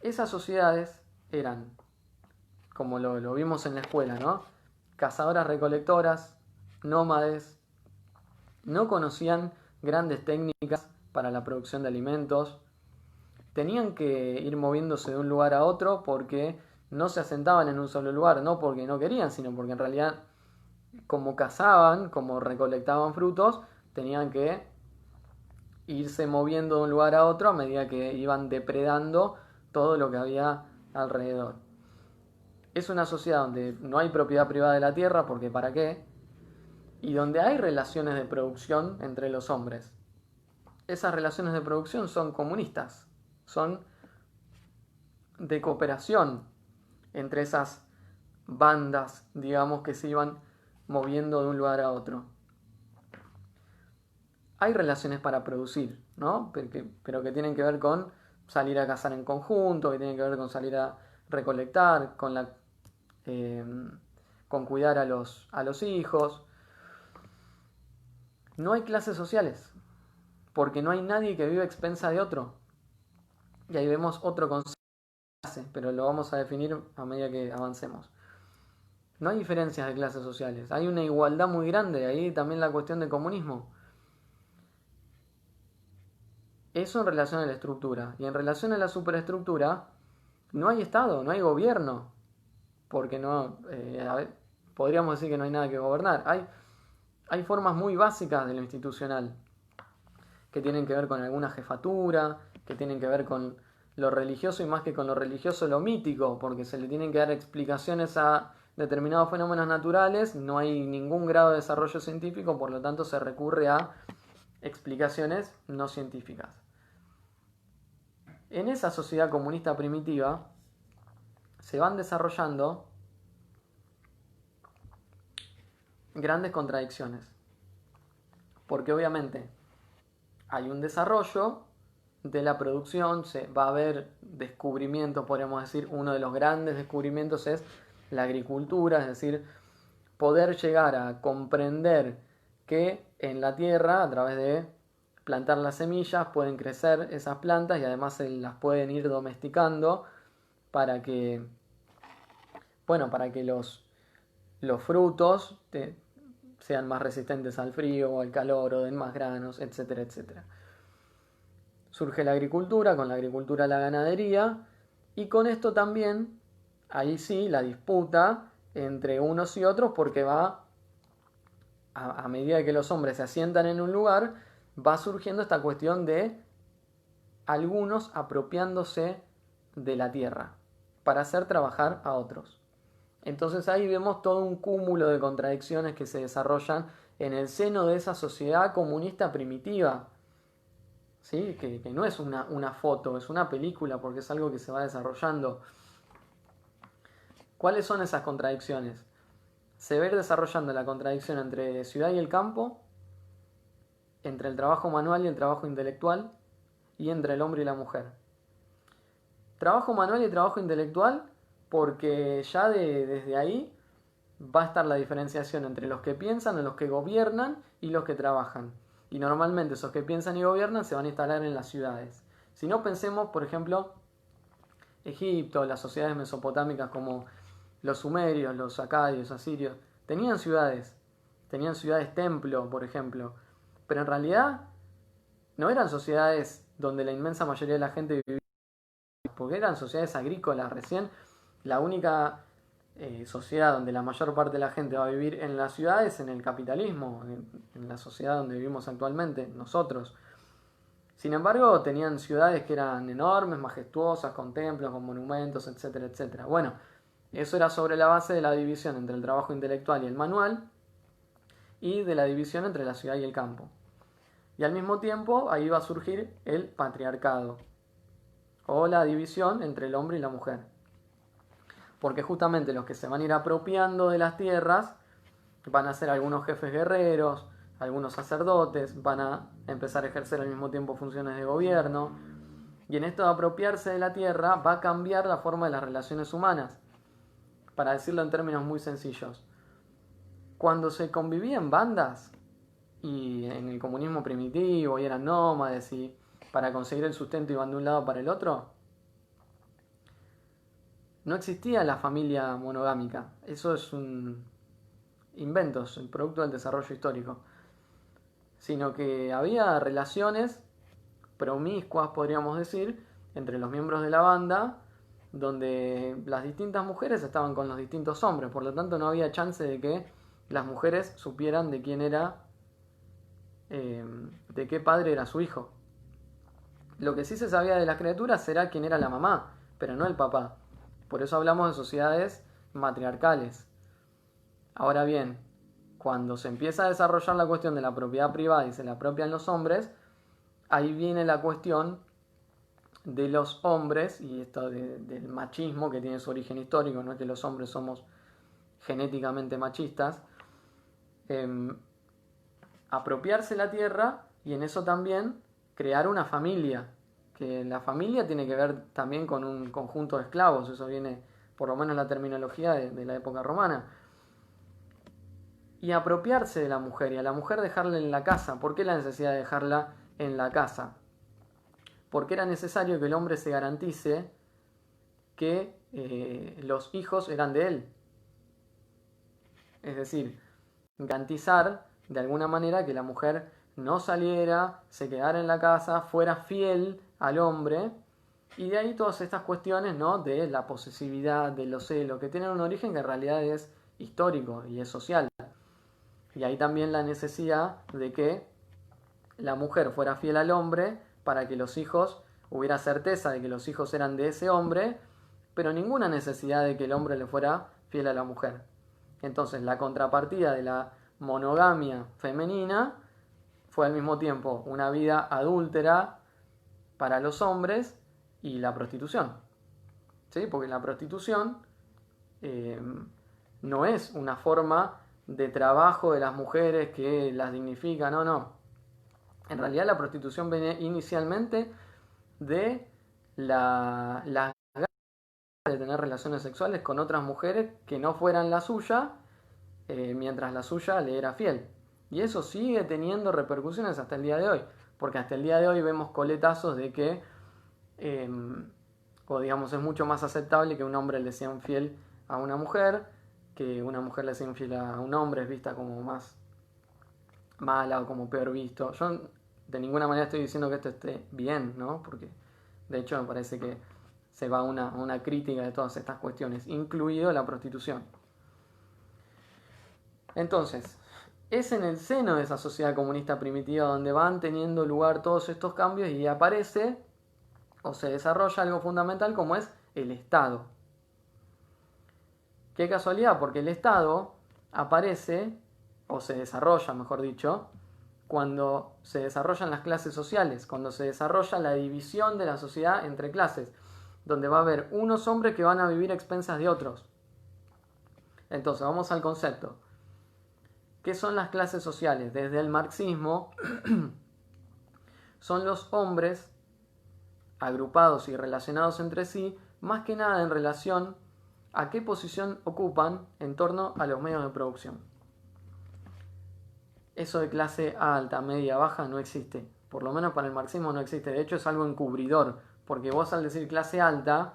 A: Esas sociedades eran, como lo vimos en la escuela, ¿no? Cazadoras recolectoras, nómades, no conocían grandes técnicas para la producción de alimentos, tenían que ir moviéndose de un lugar a otro porque no se asentaban en un solo lugar, no porque no querían, sino porque en realidad, como cazaban, como recolectaban frutos, tenían que irse moviendo de un lugar a otro a medida que iban depredando todo lo que había alrededor. Es una sociedad donde no hay propiedad privada de la tierra, porque ¿para qué? Y donde hay relaciones de producción entre los hombres. Esas relaciones de producción son comunistas, son de cooperación entre esas bandas, digamos, que se iban moviendo de un lugar a otro. Hay relaciones para producir, ¿no? Pero que tienen que ver con salir a cazar en conjunto, que tienen que ver con salir a recolectar, eh, con cuidar a los hijos. No hay clases sociales, porque no hay nadie que viva a expensa de otro. Y ahí vemos otro concepto, pero lo vamos a definir a medida que avancemos. No hay diferencias de clases sociales, hay una igualdad muy grande, ahí también la cuestión del comunismo. Eso en relación a la estructura. Y en relación a la superestructura, no hay Estado, no hay gobierno. Porque no, podríamos decir que no hay nada que gobernar. Hay formas muy básicas de lo institucional, que tienen que ver con alguna jefatura, que tienen que ver con lo religioso y más que con lo religioso, lo mítico, porque se le tienen que dar explicaciones a determinados fenómenos naturales, no hay ningún grado de desarrollo científico, por lo tanto se recurre a explicaciones no científicas. En esa sociedad comunista primitiva se van desarrollando grandes contradicciones, porque obviamente hay un desarrollo de la producción, va a haber descubrimientos, podríamos decir, uno de los grandes descubrimientos es la agricultura, es decir, poder llegar a comprender que en la tierra, a través de plantar las semillas, pueden crecer esas plantas y además se las pueden ir domesticando para que, bueno, para que los frutos sean más resistentes al frío o al calor o den más granos, etcétera, etcétera. Surge la agricultura, con la agricultura la ganadería y con esto también, ahí sí, la disputa entre unos y otros porque va, a medida que los hombres se asientan en un lugar, va surgiendo esta cuestión de algunos apropiándose de la tierra para hacer trabajar a otros. Entonces ahí vemos todo un cúmulo de contradicciones que se desarrollan en el seno de esa sociedad comunista primitiva, ¿sí? Que no es una foto, es una película porque es algo que se va desarrollando. ¿Cuáles son esas contradicciones? Se ve desarrollando la contradicción entre ciudad y el campo, entre el trabajo manual y el trabajo intelectual, y entre el hombre y la mujer. Trabajo manual y trabajo intelectual porque ya desde ahí va a estar la diferenciación entre los que piensan, los que gobiernan y los que trabajan. Y normalmente esos que piensan y gobiernan se van a instalar en las ciudades. Si no, pensemos, por ejemplo, Egipto, las sociedades mesopotámicas como los sumerios, los acadios, asirios, tenían ciudades templo, por ejemplo, pero en realidad no eran sociedades donde la inmensa mayoría de la gente vivía, porque eran sociedades agrícolas. Recién la única sociedad donde la mayor parte de la gente va a vivir en las ciudades, en el capitalismo, en la sociedad donde vivimos actualmente, nosotros. Sin embargo, tenían ciudades que eran enormes, majestuosas, con templos, con monumentos, etcétera, etcétera. Bueno, eso era sobre la base de la división entre el trabajo intelectual y el manual, y de la división entre la ciudad y el campo. Y al mismo tiempo ahí va a surgir el patriarcado, o la división entre el hombre y la mujer. Porque justamente los que se van a ir apropiando de las tierras van a ser algunos jefes guerreros, algunos sacerdotes, van a empezar a ejercer al mismo tiempo funciones de gobierno. Y en esto de apropiarse de la tierra va a cambiar la forma de las relaciones humanas. Para decirlo en términos muy sencillos, cuando se convivía en bandas, y en el comunismo primitivo, y eran nómades, y para conseguir el sustento iban de un lado para el otro, no existía la familia monogámica. Eso es un invento, es el producto del desarrollo histórico. Sino que había relaciones promiscuas, podríamos decir, entre los miembros de la banda, donde las distintas mujeres estaban con los distintos hombres. Por lo tanto, no había chance de que las mujeres supieran de quién era, de qué padre era su hijo. Lo que sí se sabía de las criaturas era quién era la mamá, pero no el papá. Por eso hablamos de sociedades matriarcales. Ahora bien, cuando se empieza a desarrollar la cuestión de la propiedad privada y se la apropian los hombres, ahí viene la cuestión de los hombres, y esto del machismo que tiene su origen histórico, no es que los hombres somos genéticamente machistas, apropiarse la tierra y en eso también crear una familia, que la familia tiene que ver también con un conjunto de esclavos, eso viene por lo menos la terminología de la época romana. Y apropiarse de la mujer, y a la mujer dejarla en la casa. ¿Por qué la necesidad de dejarla en la casa? Porque era necesario que el hombre se garantice que los hijos eran de él. Es decir, garantizar de alguna manera que la mujer no saliera, se quedara en la casa, fuera fiel al hombre, y de ahí todas estas cuestiones, ¿no?, de la posesividad, de los celos, que tienen un origen que en realidad es histórico y es social. Y ahí también la necesidad de que la mujer fuera fiel al hombre para que los hijos, hubiera certeza de que los hijos eran de ese hombre, pero ninguna necesidad de que el hombre le fuera fiel a la mujer. Entonces la contrapartida de la monogamia femenina fue al mismo tiempo una vida adúltera para los hombres y la prostitución. ¿Sí? Porque la prostitución no es una forma de trabajo de las mujeres que las dignifica, no. En realidad la prostitución viene inicialmente de las ganas de tener relaciones sexuales con otras mujeres que no fueran la suya, mientras la suya le era fiel. Y eso sigue teniendo repercusiones hasta el día de hoy, porque hasta el día de hoy vemos coletazos de que, o digamos, es mucho más aceptable que un hombre le sea infiel a una mujer, que una mujer le sea infiel a un hombre, es vista como más mala o como peor visto. Yo de ninguna manera estoy diciendo que esto esté bien, ¿no? Porque de hecho me parece que se va a una crítica de todas estas cuestiones, incluido la prostitución. Entonces, es en el seno de esa sociedad comunista primitiva donde van teniendo lugar todos estos cambios y aparece o se desarrolla algo fundamental como es el Estado. Qué casualidad, porque el Estado aparece, o se desarrolla, mejor dicho, cuando se desarrollan las clases sociales, cuando se desarrolla la división de la sociedad entre clases, donde va a haber unos hombres que van a vivir a expensas de otros. Entonces, vamos al concepto. ¿Qué son las clases sociales? Desde el marxismo, son los hombres agrupados y relacionados entre sí, más que nada en relación a qué posición ocupan en torno a los medios de producción. Eso de clase alta, media, baja no existe. Por lo menos para el marxismo no existe. De hecho es algo encubridor, porque vos al decir clase alta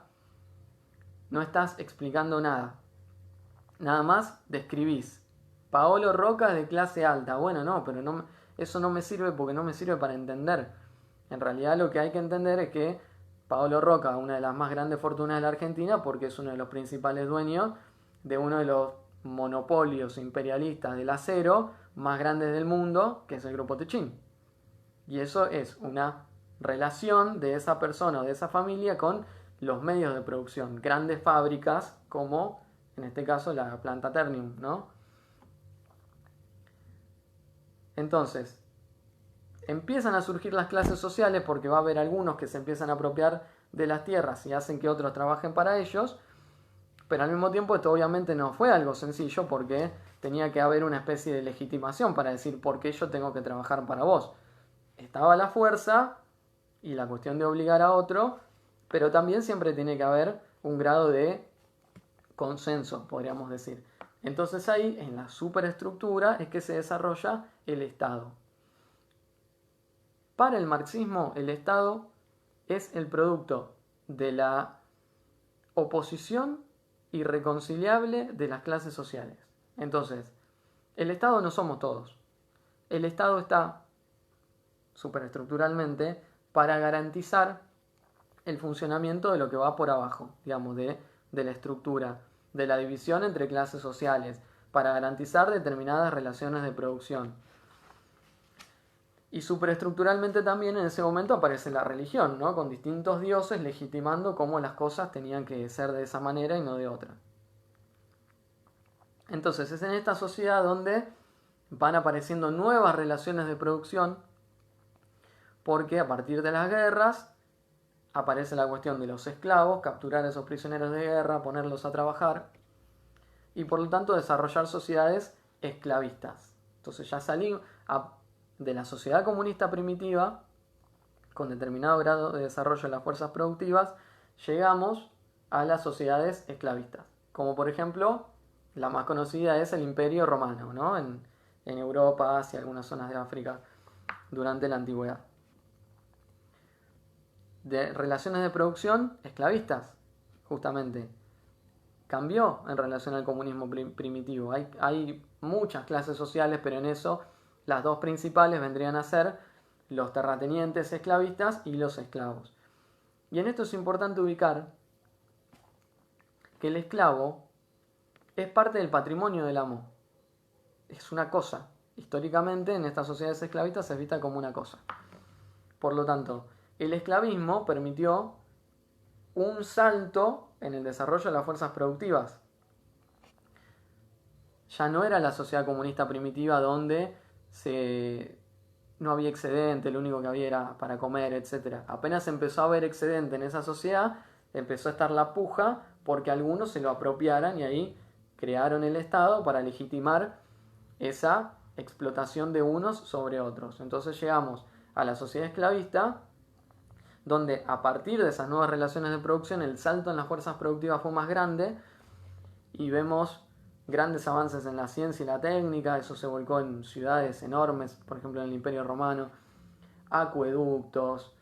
A: no estás explicando nada. Nada más describís. Paolo Roca de clase alta. Bueno, no, pero no, eso no me sirve porque no me sirve para entender. En realidad lo que hay que entender es que Paolo Roca, una de las más grandes fortunas de la Argentina, porque es uno de los principales dueños de uno de los monopolios imperialistas del acero más grandes del mundo, que es el Grupo Techín. Y eso es una relación de esa persona o de esa familia con los medios de producción, grandes fábricas como en este caso la planta Ternium, ¿no? Entonces, empiezan a surgir las clases sociales porque va a haber algunos que se empiezan a apropiar de las tierras y hacen que otros trabajen para ellos, pero al mismo tiempo esto obviamente no fue algo sencillo porque tenía que haber una especie de legitimación para decir por qué yo tengo que trabajar para vos. Estaba la fuerza y la cuestión de obligar a otro, pero también siempre tiene que haber un grado de consenso, podríamos decir. Entonces ahí, en la superestructura, es que se desarrolla el Estado. Para el marxismo, el Estado es el producto de la oposición irreconciliable de las clases sociales. Entonces, el Estado no somos todos. El Estado está superestructuralmente para garantizar el funcionamiento de lo que va por abajo, digamos, de la estructura, de la división entre clases sociales, para garantizar determinadas relaciones de producción. Y superestructuralmente también en ese momento aparece la religión, ¿no? Con distintos dioses legitimando cómo las cosas tenían que ser de esa manera y no de otra. Entonces es en esta sociedad donde van apareciendo nuevas relaciones de producción, porque a partir de las guerras aparece la cuestión de los esclavos, capturar a esos prisioneros de guerra, ponerlos a trabajar y por lo tanto desarrollar sociedades esclavistas. Entonces ya salimos de la sociedad comunista primitiva, con determinado grado de desarrollo de las fuerzas productivas, llegamos a las sociedades esclavistas. Como por ejemplo, la más conocida es el Imperio Romano, ¿no? en Europa, Asia, algunas zonas de África, durante la antigüedad. De relaciones de producción esclavistas, justamente. Cambió en relación al comunismo primitivo. Hay muchas clases sociales, pero en eso las dos principales vendrían a ser los terratenientes esclavistas y los esclavos. Y en esto es importante ubicar que el esclavo es parte del patrimonio del amo. Es una cosa. Históricamente en estas sociedades esclavistas se es vista como una cosa. Por lo tanto, el esclavismo permitió un salto en el desarrollo de las fuerzas productivas. Ya no era la sociedad comunista primitiva donde no había excedente, lo único que había era para comer, etc. Apenas empezó a haber excedente en esa sociedad, empezó a estar la puja porque algunos se lo apropiaran y ahí crearon el Estado para legitimar esa explotación de unos sobre otros. Entonces llegamos a la sociedad esclavista, donde a partir de esas nuevas relaciones de producción el salto en las fuerzas productivas fue más grande y vemos grandes avances en la ciencia y la técnica. Eso se volcó en ciudades enormes, por ejemplo en el Imperio Romano, acueductos,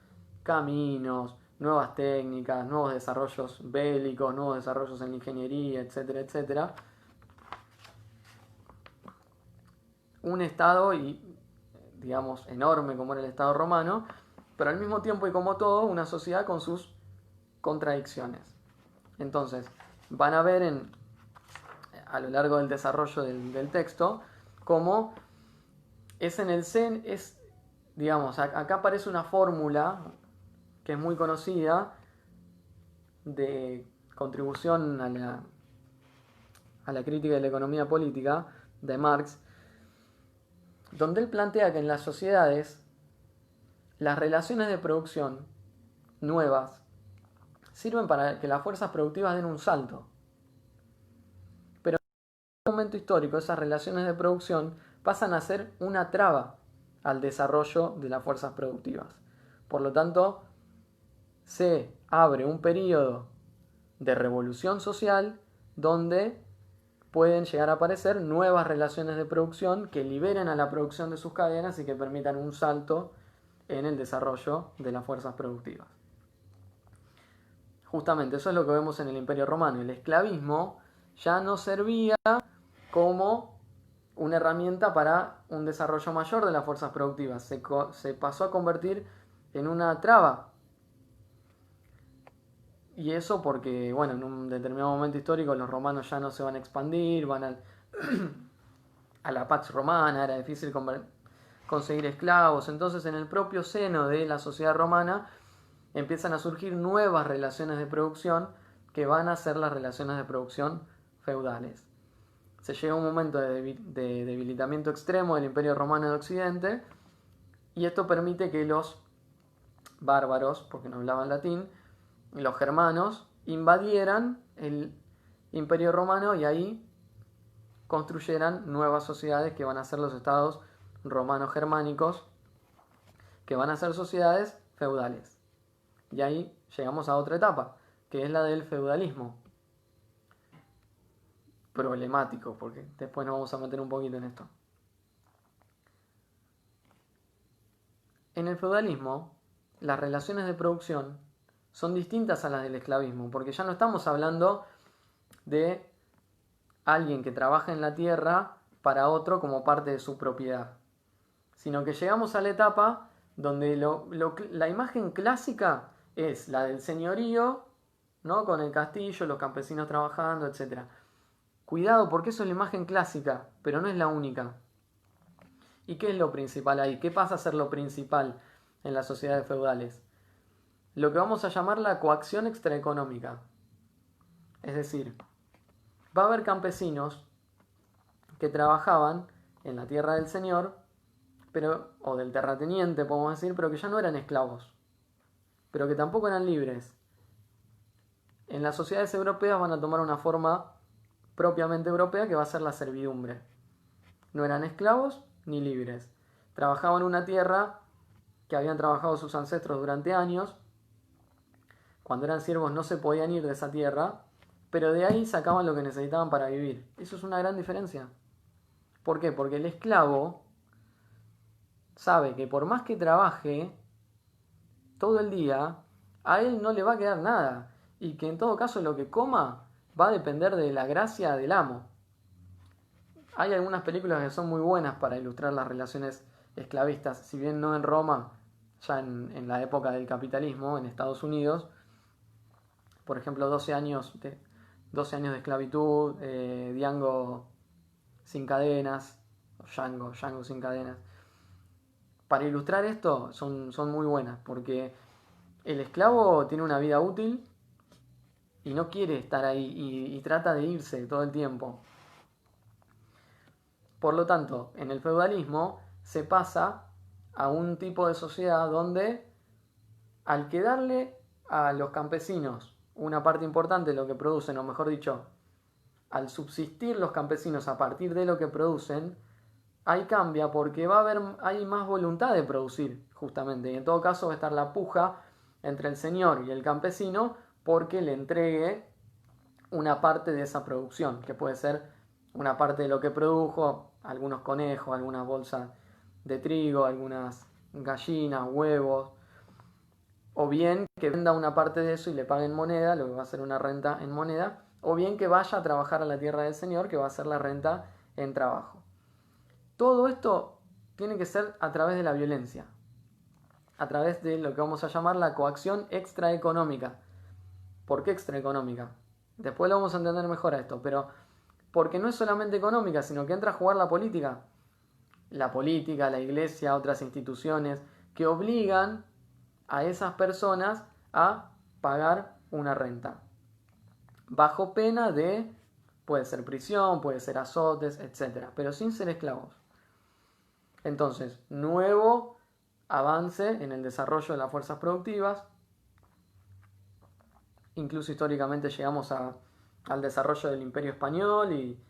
A: caminos, nuevas técnicas, nuevos desarrollos bélicos, nuevos desarrollos en la ingeniería, etcétera, etcétera. Un estado, digamos, enorme como era el Estado romano, pero al mismo tiempo y como todo, una sociedad con sus contradicciones. Entonces, van a ver a lo largo del desarrollo del texto cómo es en el CEN, digamos, acá aparece una fórmula que es muy conocida de contribución a la crítica de la economía política de Marx, donde él plantea que en las sociedades las relaciones de producción nuevas sirven para que las fuerzas productivas den un salto. Pero en un momento histórico esas relaciones de producción pasan a ser una traba al desarrollo de las fuerzas productivas. Por lo tanto, se abre un periodo de revolución social donde pueden llegar a aparecer nuevas relaciones de producción que liberen a la producción de sus cadenas y que permitan un salto en el desarrollo de las fuerzas productivas. Justamente eso es lo que vemos en el Imperio Romano. El esclavismo ya no servía como una herramienta para un desarrollo mayor de las fuerzas productivas. Se pasó a convertir en una traba. Y eso porque, bueno, en un determinado momento histórico los romanos ya no se van a expandir, van a la Pax Romana, era difícil conseguir esclavos. Entonces, en el propio seno de la sociedad romana empiezan a surgir nuevas relaciones de producción que van a ser las relaciones de producción feudales. Se llega a un momento de debilitamiento extremo del Imperio Romano de Occidente y esto permite que los bárbaros, porque no hablaban latín, los germanos, invadieran el Imperio Romano y ahí construyeran nuevas sociedades que van a ser los estados romanos germánicos, que van a ser sociedades feudales. Y ahí llegamos a otra etapa, que es la del feudalismo. Problemático, porque después nos vamos a meter un poquito en esto. En el feudalismo, las relaciones de producción son distintas a las del esclavismo, porque ya no estamos hablando de alguien que trabaja en la tierra para otro como parte de su propiedad, sino que llegamos a la etapa donde la imagen clásica es la del señorío, ¿no? Con el castillo, los campesinos trabajando, etc. Cuidado, porque eso es la imagen clásica, pero no es la única. ¿Y qué es lo principal ahí? ¿Qué pasa a ser lo principal en las sociedades feudales? Lo que vamos a llamar la coacción extraeconómica. Es decir, va a haber campesinos que trabajaban en la tierra del señor, o del terrateniente, podemos decir, pero que ya no eran esclavos, pero que tampoco eran libres. En las sociedades europeas van a tomar una forma propiamente europea que va a ser la servidumbre. No eran esclavos ni libres. Trabajaban en una tierra que habían trabajado sus ancestros durante años. Cuando eran siervos no se podían ir de esa tierra, pero de ahí sacaban lo que necesitaban para vivir. Eso es una gran diferencia. ¿Por qué? Porque el esclavo sabe que por más que trabaje todo el día, a él no le va a quedar nada. Y que en todo caso lo que coma va a depender de la gracia del amo. Hay algunas películas que son muy buenas para ilustrar las relaciones esclavistas, si bien no en Roma, ya en la época del capitalismo, en Estados Unidos. Por ejemplo, 12 años de esclavitud, Django sin cadenas, o Django sin cadenas. Para ilustrar esto son muy buenas, porque el esclavo tiene una vida útil y no quiere estar ahí y trata de irse todo el tiempo. Por lo tanto, en el feudalismo se pasa a un tipo de sociedad donde, al quedarle a los campesinos una parte importante de lo que producen, o mejor dicho, al subsistir los campesinos a partir de lo que producen, ahí cambia porque hay más voluntad de producir, justamente. Y en todo caso va a estar la puja entre el señor y el campesino porque le entregue una parte de esa producción, que puede ser una parte de lo que produjo, algunos conejos, algunas bolsas de trigo, algunas gallinas, huevos, o bien que venda una parte de eso y le pague en moneda, lo que va a ser una renta en moneda, o bien que vaya a trabajar a la tierra del señor, que va a ser la renta en trabajo. Todo esto tiene que ser a través de la violencia, a través de lo que vamos a llamar la coacción extraeconómica. ¿Por qué extraeconómica? Después lo vamos a entender mejor a esto, pero porque no es solamente económica, sino que entra a jugar la política, la iglesia, otras instituciones, que obligan a esas personas a pagar una renta, bajo pena de, puede ser prisión, puede ser azotes, etc., pero sin ser esclavos. Entonces, nuevo avance en el desarrollo de las fuerzas productivas. Incluso históricamente llegamos al desarrollo del Imperio Español y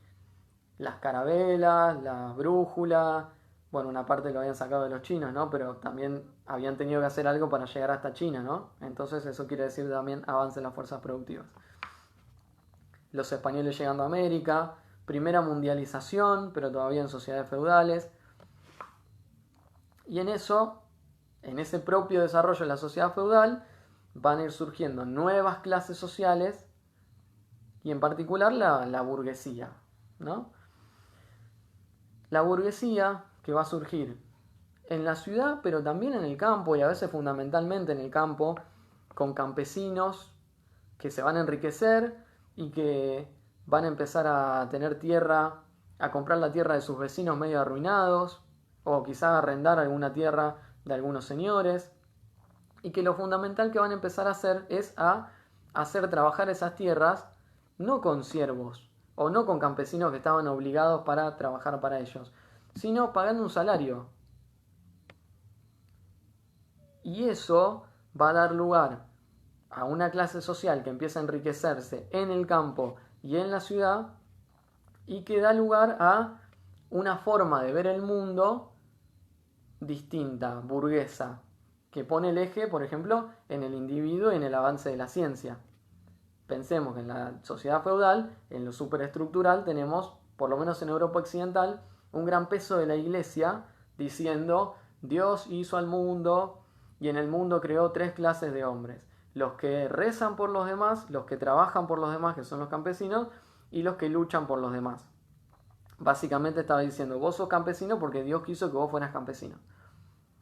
A: las carabelas, las brújulas. Bueno, una parte lo habían sacado de los chinos, ¿no? Pero también habían tenido que hacer algo para llegar hasta China, ¿no? Entonces eso quiere decir también avance en las fuerzas productivas. los españoles llegando a América, primera mundialización, pero todavía en sociedades feudales. Y en ese propio desarrollo de la sociedad feudal, van a ir surgiendo nuevas clases sociales y en particular la burguesía, ¿no? La burguesía que va a surgir en la ciudad, pero también en el campo, y a veces fundamentalmente en el campo, con campesinos que se van a enriquecer y que van a empezar a tener tierra, a comprar la tierra de sus vecinos medio arruinados, o quizás arrendar alguna tierra de algunos señores, y que lo fundamental que van a empezar a hacer es a hacer trabajar esas tierras no con siervos o no con campesinos que estaban obligados para trabajar para ellos, sino pagando un salario. Y eso va a dar lugar a una clase social que empieza a enriquecerse en el campo y en la ciudad y que da lugar a una forma de ver el mundo distinta, burguesa, que pone el eje, por ejemplo, en el individuo y en el avance de la ciencia. Pensemos que en la sociedad feudal, en lo superestructural, tenemos, por lo menos en Europa occidental, un gran peso de la iglesia diciendo Dios hizo al mundo y en el mundo creó tres clases de hombres: los que rezan por los demás, los que trabajan por los demás, que son los campesinos, y los que luchan por los demás. Básicamente estaba diciendo, vos sos campesino porque Dios quiso que vos fueras campesino.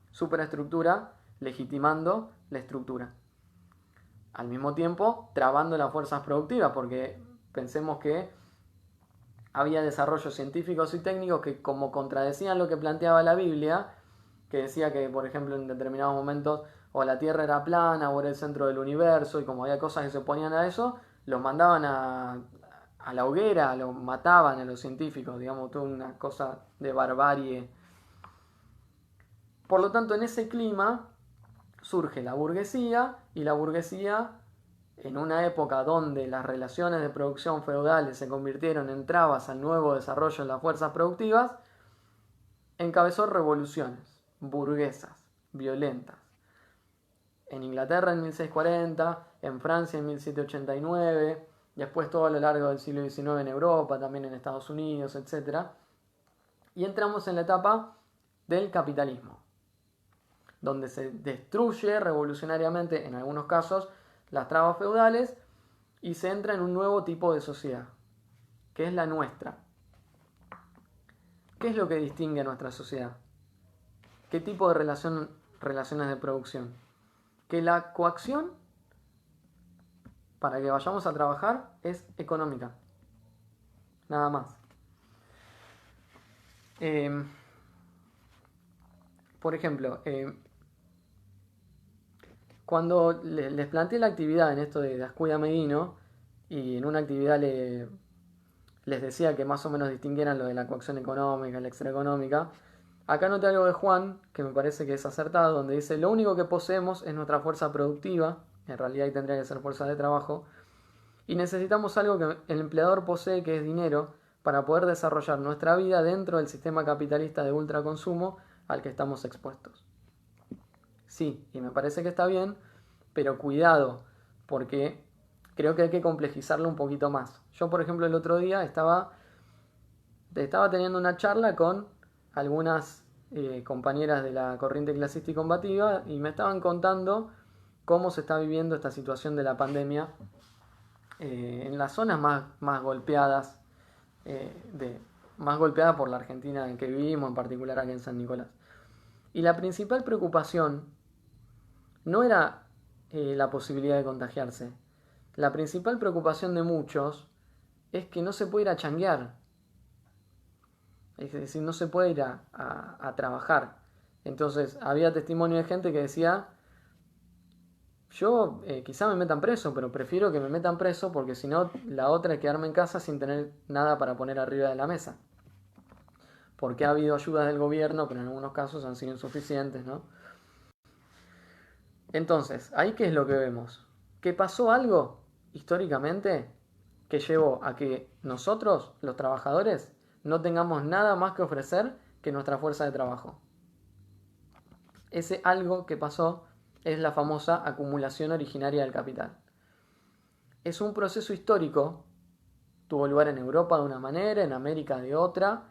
A: Superestructura legitimando la estructura. Al mismo tiempo, trabando las fuerzas productivas, porque pensemos que había desarrollos científicos y técnicos que, como contradecían lo que planteaba la Biblia, que decía que, por ejemplo, en determinados momentos o la Tierra era plana o era el centro del universo, y como había cosas que se oponían a eso, los mandaban a la hoguera, los mataban a los científicos, digamos, toda una cosa de barbarie. Por lo tanto, en ese clima surge la burguesía, y la burguesía, en una época donde las relaciones de producción feudales se convirtieron en trabas al nuevo desarrollo de las fuerzas productivas, encabezó revoluciones burguesas, violentas. En Inglaterra en 1640, en Francia en 1789, después todo a lo largo del siglo XIX en Europa, también en Estados Unidos, etc. Y entramos en la etapa del capitalismo, donde se destruye revolucionariamente, en algunos casos, las trabas feudales y se entra en un nuevo tipo de sociedad, que es la nuestra. ¿Qué es lo que distingue a nuestra sociedad? ¿Qué tipo de relaciones de producción? Que la coacción para que vayamos a trabajar es económica. Nada más. Por ejemplo, cuando les planteé la actividad en esto de Ascuya Medino, y en una actividad les decía que más o menos distinguieran lo de la coacción económica, la extraeconómica, acá noté algo de Juan que me parece que es acertado, donde dice: lo único que poseemos es nuestra fuerza productiva, en realidad ahí tendría que ser fuerza de trabajo, y necesitamos algo que el empleador posee, que es dinero, para poder desarrollar nuestra vida dentro del sistema capitalista de ultraconsumo al que estamos expuestos. Sí, y me parece que está bien, pero cuidado, porque creo que hay que complejizarlo un poquito más. Yo, por ejemplo, el otro día estaba teniendo una charla con algunas compañeras de la corriente clasista y combativa, y me estaban contando cómo se está viviendo esta situación de la pandemia en las zonas más golpeadas, más golpeadas por la Argentina en que vivimos, en particular aquí en San Nicolás. Y la principal preocupación no era la posibilidad de contagiarse. La principal preocupación de muchos es que no se puede ir a changuear. Es decir, no se puede ir a trabajar. Entonces, había testimonio de gente que decía: yo quizá me metan preso, pero prefiero que me metan preso, porque si no, la otra es quedarme en casa sin tener nada para poner arriba de la mesa. Porque ha habido ayudas del gobierno, pero en algunos casos han sido insuficientes, ¿no? Entonces, ¿ahí qué es lo que vemos? Que pasó algo históricamente que llevó a que nosotros, los trabajadores, no tengamos nada más que ofrecer que nuestra fuerza de trabajo. Ese algo que pasó es la famosa acumulación originaria del capital. Es un proceso histórico tuvo lugar en Europa de una manera, en América de otra,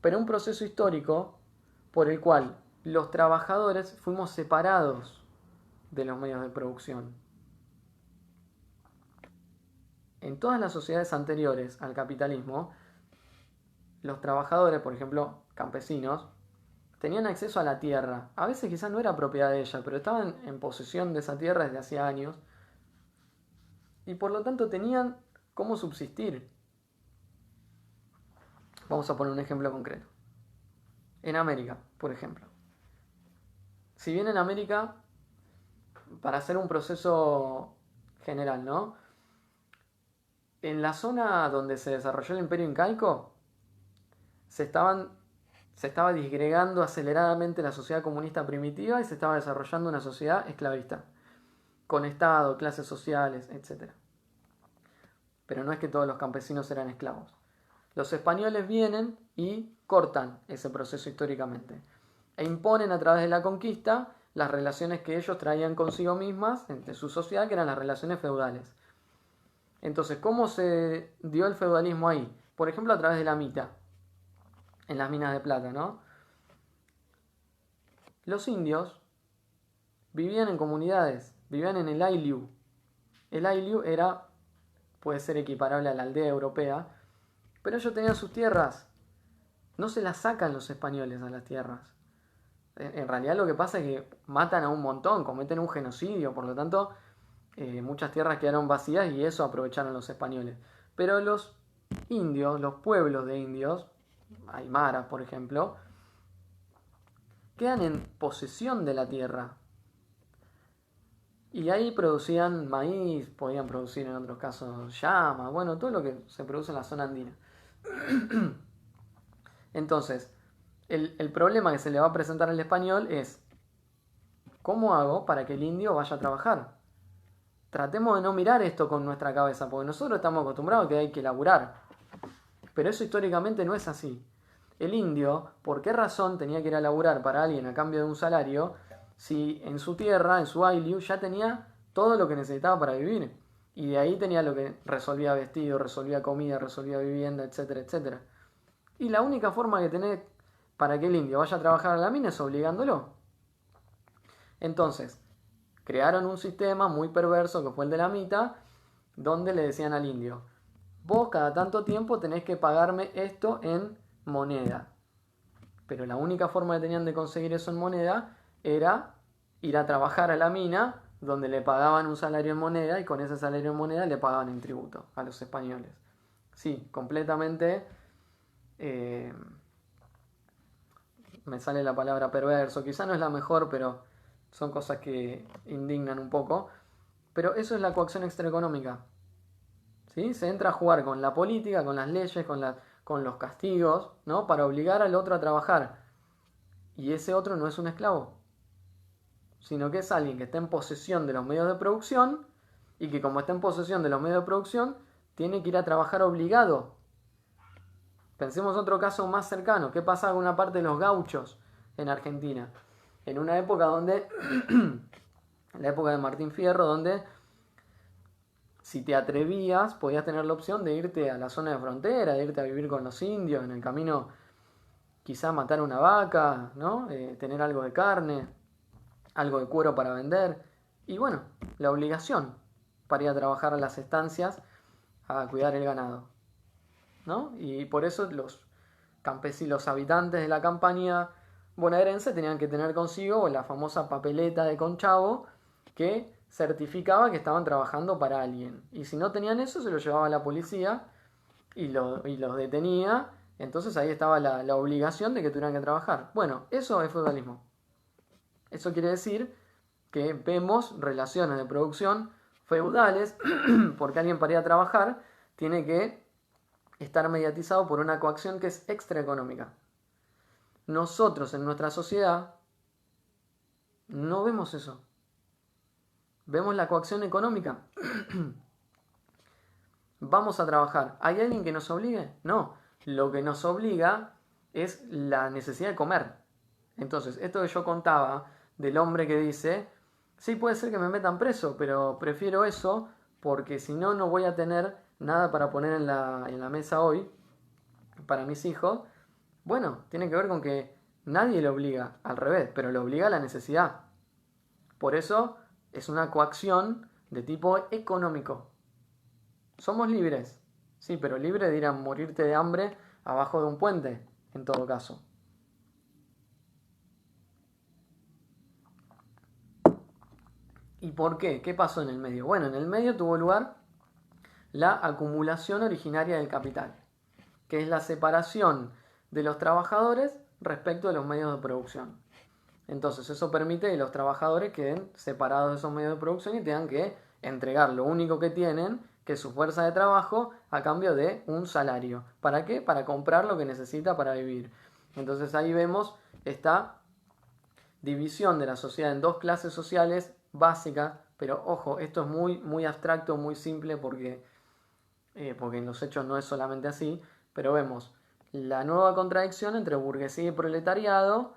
A: pero un proceso histórico por el cual los trabajadores fuimos separados de los medios de producción. En todas las sociedades anteriores al capitalismo, los trabajadores, por ejemplo, campesinos, tenían acceso a la tierra. A veces quizás no era propiedad de ella, pero estaban en posesión de esa tierra desde hacía años y por lo tanto tenían cómo subsistir. Vamos a poner un ejemplo concreto. En América, por ejemplo. Si bien en América, para hacer un proceso general, ¿no? En la zona donde se desarrolló el Imperio Incaico, se estaba disgregando aceleradamente la sociedad comunista primitiva y se estaba desarrollando una sociedad esclavista, con Estado, clases sociales, etc. Pero no es que todos los campesinos eran esclavos. Los españoles vienen y cortan ese proceso históricamente e imponen a través de la conquista las relaciones que ellos traían consigo mismas entre su sociedad, que eran las relaciones feudales. Entonces, ¿cómo se dio el feudalismo ahí? Por ejemplo, a través de la mita, en las minas de plata, ¿no? Los indios vivían en comunidades, vivían en el ayllu. El ayllu puede ser equiparable a la aldea europea, pero ellos tenían sus tierras. No se las sacan los españoles a las tierras. En realidad lo que pasa es que matan a un montón, cometen un genocidio, por lo tanto muchas tierras quedaron vacías y eso aprovecharon los españoles. Pero los indios, los pueblos de indios, aymaras por ejemplo, quedan en posesión de la tierra. Y ahí producían maíz, podían producir en otros casos llama, bueno, todo lo que se produce en la zona andina. Entonces, el problema que se le va a presentar al español es: ¿cómo hago para que el indio vaya a trabajar? Tratemos de no mirar esto con nuestra cabeza, porque nosotros estamos acostumbrados a que hay que laburar. Pero eso históricamente no es así. El indio, ¿por qué razón tenía que ir a laburar para alguien a cambio de un salario si en su tierra, en su ayllu, ya tenía todo lo que necesitaba para vivir? Y de ahí tenía lo que resolvía vestido, resolvía comida, resolvía vivienda, etcétera, etcétera. Y la única forma que tenés para que el indio vaya a trabajar a la mina es obligándolo. Entonces, crearon un sistema muy perverso que fue el de la mita, donde le decían al indio: vos cada tanto tiempo tenés que pagarme esto en moneda. Pero la única forma que tenían de conseguir eso en moneda era ir a trabajar a la mina, donde le pagaban un salario en moneda y con ese salario en moneda le pagaban en tributo a los españoles. Sí, completamente... me sale la palabra perverso, quizá no es la mejor, pero son cosas que indignan un poco. Pero eso es la coacción extraeconómica. ¿Sí? Se entra a jugar con la política, con las leyes, con los castigos, ¿no? Para obligar al otro a trabajar. Y ese otro no es un esclavo, sino que es alguien que está en posesión de los medios de producción y que, como está en posesión de los medios de producción, tiene que ir a trabajar obligado. Pensemos otro caso más cercano. ¿Qué pasaba con una parte de los gauchos en Argentina? En una época donde, la época de Martín Fierro, donde si te atrevías podías tener la opción de irte a la zona de frontera, de irte a vivir con los indios, en el camino quizá matar una vaca, ¿no? Tener algo de carne, algo de cuero para vender. Y bueno, la obligación para ir a trabajar a las estancias a cuidar el ganado, ¿no? Y por eso los campesinos, los habitantes de la campaña bonaerense tenían que tener consigo la famosa papeleta de conchavo que certificaba que estaban trabajando para alguien. Y si no tenían eso, se lo llevaba a la policía y los detenía. Entonces ahí estaba la obligación de que tuvieran que trabajar. Bueno, eso es feudalismo. Eso quiere decir que vemos relaciones de producción feudales, porque alguien para ir a trabajar tiene que estar mediatizado por una coacción que es extraeconómica. Nosotros en nuestra sociedad no vemos eso. Vemos la coacción económica. Vamos a trabajar. ¿Hay alguien que nos obligue? No. Lo que nos obliga es la necesidad de comer. Entonces, esto que yo contaba del hombre que dice: sí, puede ser que me metan preso, pero prefiero eso porque si no, no voy a tener nada para poner en la mesa hoy para mis hijos, bueno, tiene que ver con que nadie le obliga, al revés, pero le obliga a la necesidad. Por eso es una coacción de tipo económico. Somos libres, sí, pero libre de ir a morirte de hambre abajo de un puente, en todo caso. ¿Y por qué? ¿Qué pasó en el medio? Bueno, en el medio tuvo lugar la acumulación originaria del capital, que es la separación de los trabajadores respecto de los medios de producción. Entonces eso permite que los trabajadores queden separados de esos medios de producción y tengan que entregar lo único que tienen, que es su fuerza de trabajo, a cambio de un salario. ¿Para qué? Para comprar lo que necesita para vivir. Entonces ahí vemos esta división de la sociedad en dos clases sociales básicas, pero ojo, esto es muy, muy abstracto, muy simple porque en los hechos no es solamente así, pero vemos la nueva contradicción entre burguesía y proletariado,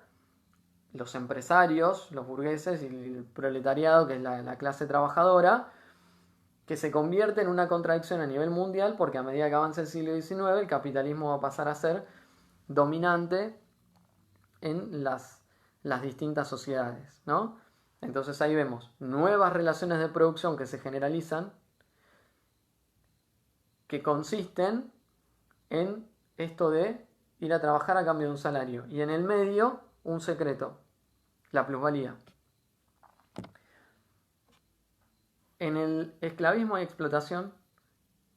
A: los empresarios, los burgueses y el proletariado, que es la clase trabajadora, que se convierte en una contradicción a nivel mundial porque a medida que avance el siglo XIX el capitalismo va a pasar a ser dominante en las distintas sociedades, ¿no? Entonces ahí vemos nuevas relaciones de producción que se generalizan, que consisten en esto de ir a trabajar a cambio de un salario. Y en el medio, un secreto, la plusvalía. En el esclavismo hay explotación,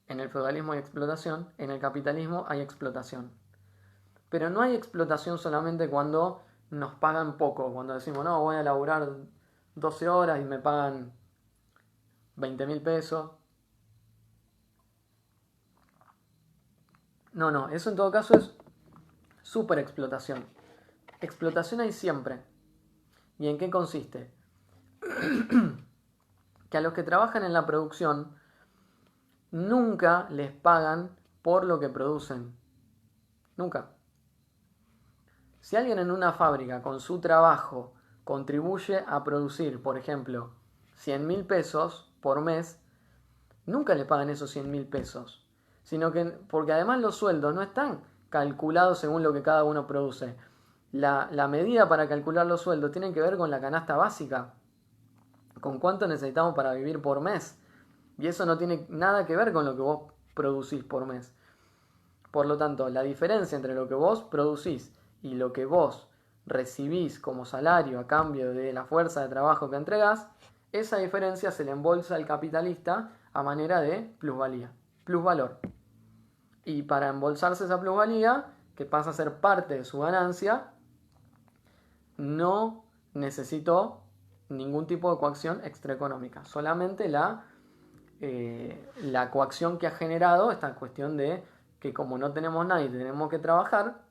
A: en el feudalismo hay explotación, en el capitalismo hay explotación. Pero no hay explotación solamente cuando nos pagan poco, cuando decimos, no, voy a laburar 12 horas y me pagan 20.000 pesos. No, eso en todo caso es super explotación. Explotación hay siempre. ¿Y en qué consiste? Que a los que trabajan en la producción nunca les pagan por lo que producen. Nunca. Si alguien en una fábrica con su trabajo contribuye a producir, por ejemplo, 100.000 pesos por mes, nunca le pagan esos 100.000 pesos. Sino que, porque además los sueldos no están calculados según lo que cada uno produce. La medida para calcular los sueldos tiene que ver con la canasta básica, con cuánto necesitamos para vivir por mes. Y eso no tiene nada que ver con lo que vos producís por mes. Por lo tanto, la diferencia entre lo que vos producís y lo que vos recibís como salario a cambio de la fuerza de trabajo que entregás, esa diferencia se le embolsa al capitalista a manera de plusvalía, plusvalor. Y para embolsarse esa plusvalía, que pasa a ser parte de su ganancia, no necesitó ningún tipo de coacción extraeconómica, solamente la coacción que ha generado esta cuestión de que como no tenemos nada y tenemos que trabajar,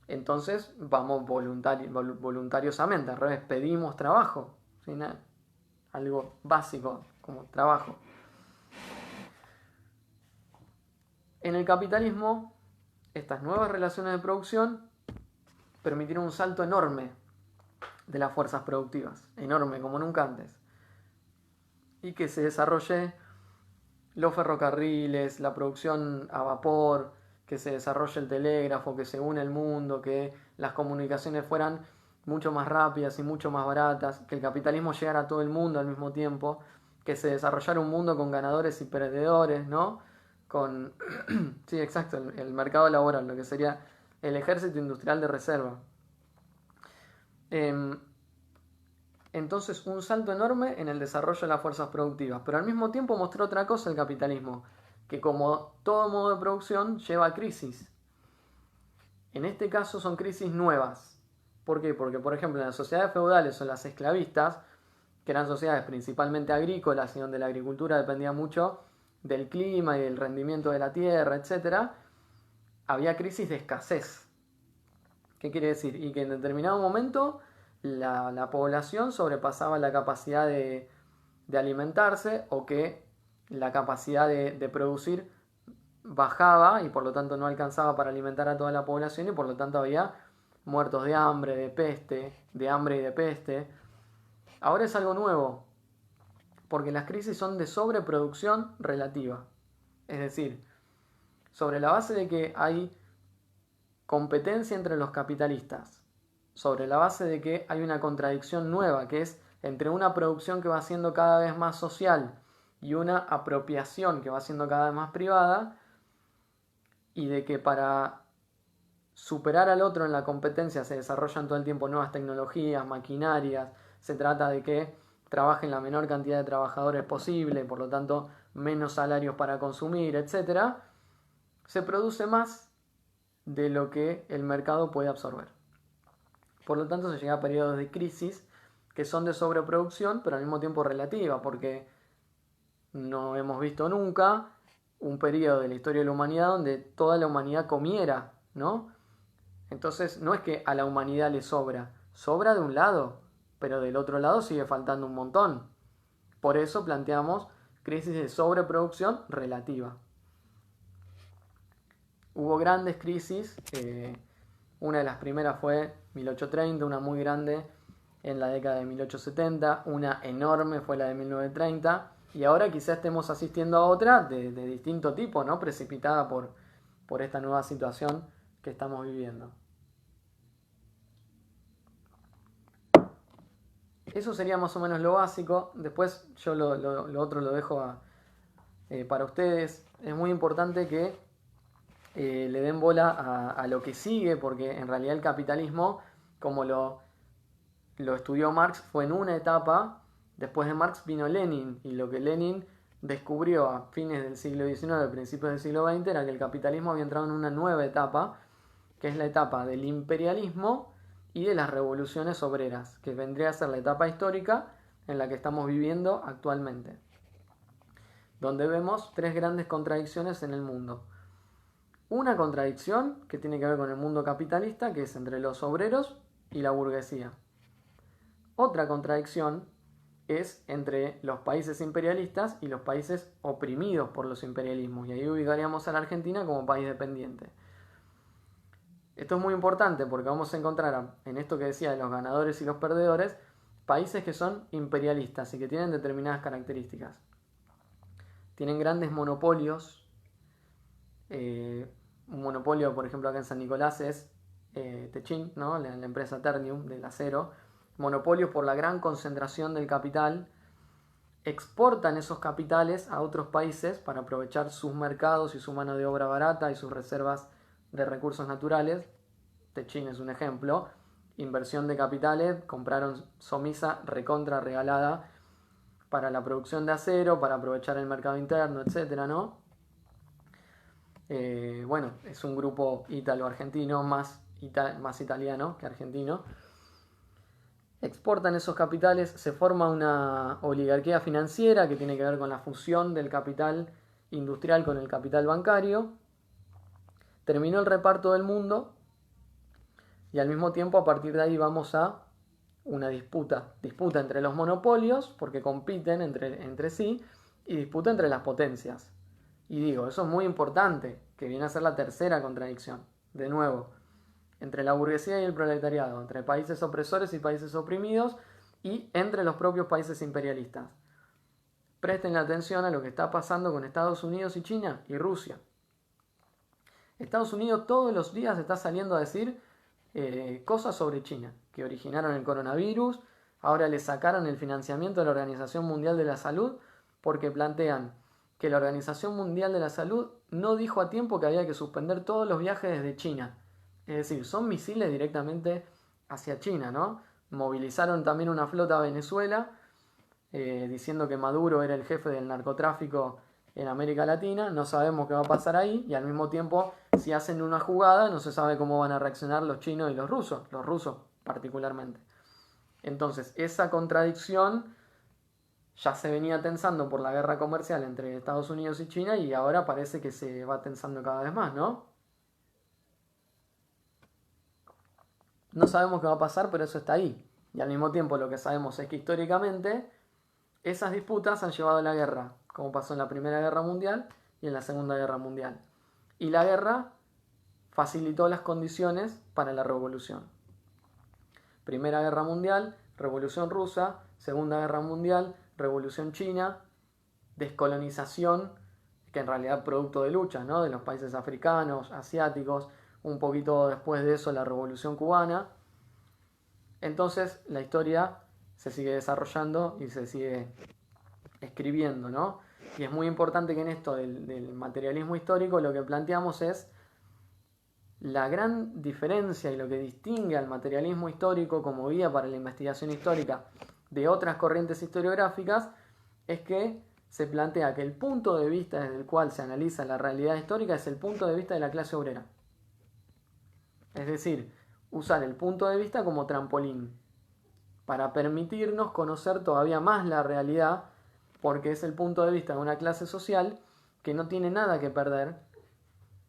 A: entonces vamos voluntariosamente, al revés, pedimos trabajo, ¿sí? Algo básico como trabajo. En el capitalismo, estas nuevas relaciones de producción permitieron un salto enorme de las fuerzas productivas, enorme como nunca antes, y que se desarrolle los ferrocarriles, la producción a vapor, que se desarrolle el telégrafo, que se une el mundo, que las comunicaciones fueran mucho más rápidas y mucho más baratas, que el capitalismo llegara a todo el mundo al mismo tiempo, que se desarrollara un mundo con ganadores y perdedores, ¿no? Con, sí, exacto, el mercado laboral, lo que sería el ejército industrial de reserva. Entonces, un salto enorme en el desarrollo de las fuerzas productivas, pero al mismo tiempo mostró otra cosa el capitalismo, que como todo modo de producción lleva a crisis. En este caso son crisis nuevas. ¿Por qué? Porque, por ejemplo, en las sociedades feudales o las esclavistas, que eran sociedades principalmente agrícolas y donde la agricultura dependía mucho del clima y del rendimiento de la tierra, etc., había crisis de escasez. ¿Qué quiere decir? Y que en determinado momento la población sobrepasaba la capacidad de alimentarse, o que la capacidad de producir bajaba y por lo tanto no alcanzaba para alimentar a toda la población, y por lo tanto había muertos de hambre, de peste, de hambre y de peste. Ahora es algo nuevo, porque las crisis son de sobreproducción relativa. Es decir, sobre la base de que hay competencia entre los capitalistas, sobre la base de que hay una contradicción nueva, que es entre una producción que va siendo cada vez más social y una apropiación que va siendo cada vez más privada, y de que para superar al otro en la competencia se desarrollan todo el tiempo nuevas tecnologías, maquinarias, se trata de que trabajen la menor cantidad de trabajadores posible, por lo tanto menos salarios para consumir, etc., se produce más de lo que el mercado puede absorber. Por lo tanto se llega a periodos de crisis que son de sobreproducción, pero al mismo tiempo relativa, porque no hemos visto nunca un periodo de la historia de la humanidad donde toda la humanidad comiera, ¿no? Entonces no es que a la humanidad le sobra, sobra de un lado, pero del otro lado sigue faltando un montón. Por eso planteamos crisis de sobreproducción relativa. Hubo grandes crisis, una de las primeras fue 1830, una muy grande en la década de 1870, una enorme fue la de 1930, y ahora quizá estemos asistiendo a otra de distinto tipo, ¿no? Precipitada por esta nueva situación que estamos viviendo. Eso sería más o menos lo básico. Después yo lo otro lo dejo para ustedes. Es muy importante que le den bola a lo que sigue, porque en realidad el capitalismo, como lo estudió Marx, fue en una etapa. Después de Marx vino Lenin, y lo que Lenin descubrió a fines del siglo XIX, principios del siglo XX, era que el capitalismo había entrado en una nueva etapa, que es la etapa del imperialismo y de las revoluciones obreras, que vendría a ser la etapa histórica en la que estamos viviendo actualmente, donde vemos tres grandes contradicciones en el mundo. Una contradicción que tiene que ver con el mundo capitalista, que es entre los obreros y la burguesía. Otra contradicción es entre los países imperialistas y los países oprimidos por los imperialismos, y ahí ubicaríamos a la Argentina como país dependiente. Esto es muy importante porque vamos a encontrar en esto que decía de los ganadores y los perdedores, países que son imperialistas y que tienen determinadas características. Tienen grandes monopolios. Un monopolio, por ejemplo, acá en San Nicolás es Techin, ¿no? la empresa Ternium del acero. Monopolios por la gran concentración del capital. Exportan esos capitales a otros países para aprovechar sus mercados y su mano de obra barata y sus reservas de recursos naturales. Techin es un ejemplo. Inversión de capitales, compraron Somisa recontra regalada para la producción de acero, para aprovechar el mercado interno, etcétera, ¿no? Bueno, es un grupo ítalo-argentino, más italiano que argentino. Exportan esos capitales, se forma una oligarquía financiera que tiene que ver con la fusión del capital industrial con el capital bancario. Terminó el reparto del mundo y al mismo tiempo a partir de ahí vamos a una disputa entre los monopolios porque compiten entre sí, y disputa entre las potencias. Y digo, eso es muy importante, que viene a ser la tercera contradicción. De nuevo, entre la burguesía y el proletariado, entre países opresores y países oprimidos, y entre los propios países imperialistas. Presten atención a lo que está pasando con Estados Unidos y China y Rusia. Estados Unidos todos los días está saliendo a decir cosas sobre China, que originaron el coronavirus, ahora le sacaron el financiamiento de la Organización Mundial de la Salud porque plantean que la Organización Mundial de la Salud no dijo a tiempo que había que suspender todos los viajes desde China. Es decir, son misiles directamente hacia China, ¿no? Movilizaron también una flota a Venezuela, diciendo que Maduro era el jefe del narcotráfico en América Latina. No sabemos qué va a pasar ahí, y al mismo tiempo, si hacen una jugada, no se sabe cómo van a reaccionar los chinos y los rusos particularmente. Entonces, esa contradicción ya se venía tensando por la guerra comercial entre Estados Unidos y China, y ahora parece que se va tensando cada vez más, ¿no? No sabemos qué va a pasar, pero eso está ahí. Y al mismo tiempo lo que sabemos es que históricamente esas disputas han llevado a la guerra, como pasó en la Primera Guerra Mundial y en la Segunda Guerra Mundial. Y la guerra facilitó las condiciones para la revolución. Primera Guerra Mundial, Revolución Rusa. Segunda Guerra Mundial, Revolución China, descolonización que en realidad producto de lucha, ¿no? De los países africanos, asiáticos, un poquito después de eso la Revolución Cubana. Entonces la historia se sigue desarrollando y se sigue escribiendo, ¿no? Y es muy importante que en esto del materialismo histórico lo que planteamos es la gran diferencia y lo que distingue al materialismo histórico como guía para la investigación histórica de otras corrientes historiográficas es que se plantea que el punto de vista desde el cual se analiza la realidad histórica es el punto de vista de la clase obrera. Es decir, usar el punto de vista como trampolín para permitirnos conocer todavía más la realidad, porque es el punto de vista de una clase social que no tiene nada que perder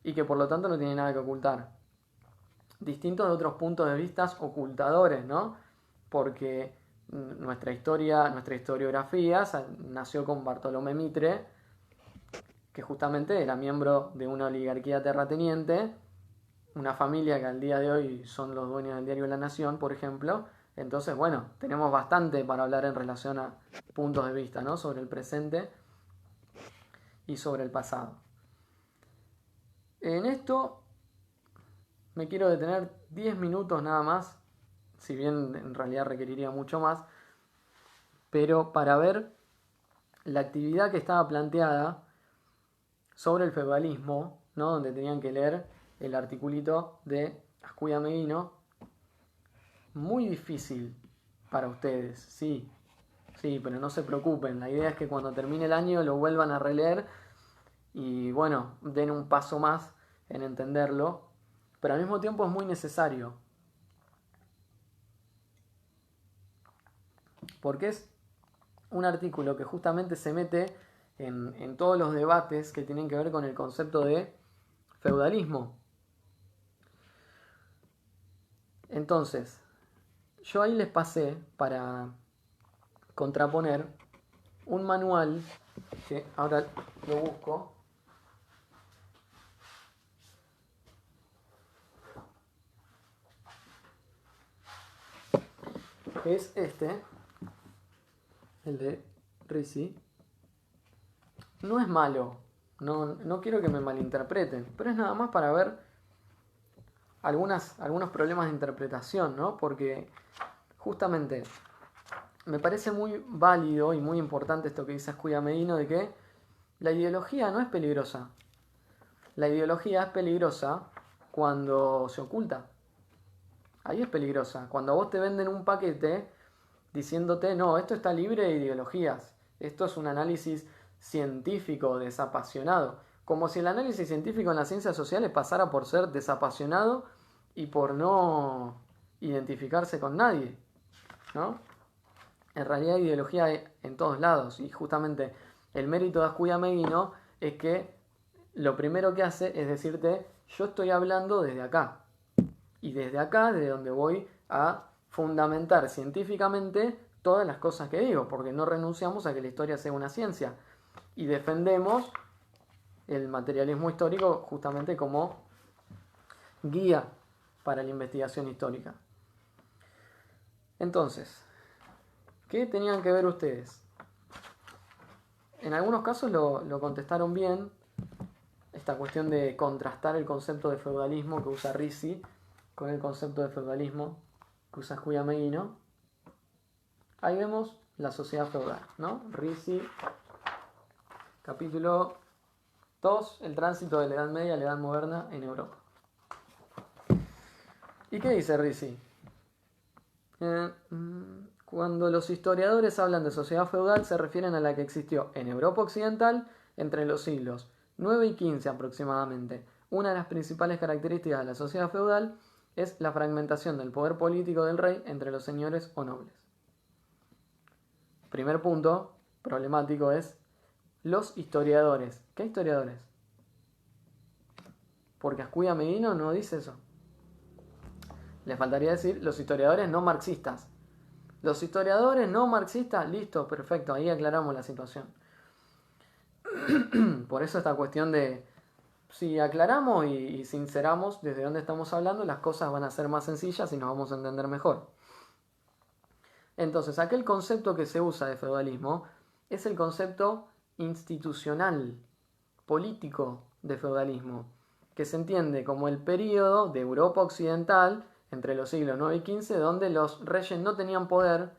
A: y que por lo tanto no tiene nada que ocultar. Distinto de otros puntos de vista ocultadores, ¿no? Porque nuestra historiografía nació con Bartolomé Mitre, que justamente era miembro de una oligarquía terrateniente, una familia que al día de hoy son los dueños del diario La Nación, por ejemplo. Entonces, bueno, tenemos bastante para hablar en relación a puntos de vista, ¿no? Sobre el presente y sobre el pasado. En esto me quiero detener 10 minutos nada más, si bien en realidad requeriría mucho más, pero para ver la actividad que estaba planteada sobre el feudalismo, ¿no? Donde tenían que leer el articulito de Ascuya Meguino. Muy difícil para ustedes, sí, pero no se preocupen. La idea es que cuando termine el año lo vuelvan a releer y bueno, den un paso más en entenderlo, pero al mismo tiempo es muy necesario. Porque es un artículo que justamente se mete en todos los debates que tienen que ver con el concepto de feudalismo. Entonces, yo ahí les pasé para contraponer un manual que ahora lo busco. Que es este, el de Risi. No es malo, no quiero que me malinterpreten, pero es nada más para ver algunos problemas de interpretación, ¿no? Porque justamente me parece muy válido y muy importante esto que dice Ascuya Meguino de que la ideología no es peligrosa. La ideología es peligrosa cuando se oculta. Ahí es peligrosa. Cuando a vos te venden un paquete diciéndote, no, esto está libre de ideologías. Esto es un análisis científico desapasionado. Como si el análisis científico en las ciencias sociales pasara por ser desapasionado y por no identificarse con nadie, ¿no? En realidad hay ideología en todos lados y justamente el mérito de Ascuya Meguino es que lo primero que hace es decirte, yo estoy hablando desde acá. Y desde acá, desde donde voy a fundamentar científicamente todas las cosas que digo, porque no renunciamos a que la historia sea una ciencia. Y defendemos el materialismo histórico justamente como guía para la investigación histórica. Entonces, ¿qué tenían que ver ustedes? En algunos casos lo contestaron bien, esta cuestión de contrastar el concepto de feudalismo que usa Risi con el concepto de feudalismo que usa Ascuya Meguino. Ahí vemos la sociedad feudal, ¿no? Risi, capítulo 2, el tránsito de la Edad Media a la Edad Moderna en Europa. ¿Y qué dice Risi? Cuando los historiadores hablan de sociedad feudal se refieren a la que existió en Europa Occidental entre los siglos 9 y 15 aproximadamente. Una de las principales características de la sociedad feudal es la fragmentación del poder político del rey entre los señores o nobles. Primer punto problemático es los historiadores. ¿Qué historiadores? Porque Ascuya Meguino no dice eso. Le faltaría decir los historiadores no marxistas. Los historiadores no marxistas, listo, perfecto, ahí aclaramos la situación. Por eso esta cuestión de si aclaramos y sinceramos desde dónde estamos hablando, las cosas van a ser más sencillas y nos vamos a entender mejor. Entonces, aquel concepto que se usa de feudalismo es el concepto institucional. político de feudalismo, que se entiende como el período de Europa occidental entre los siglos IX y XV, donde los reyes no tenían poder,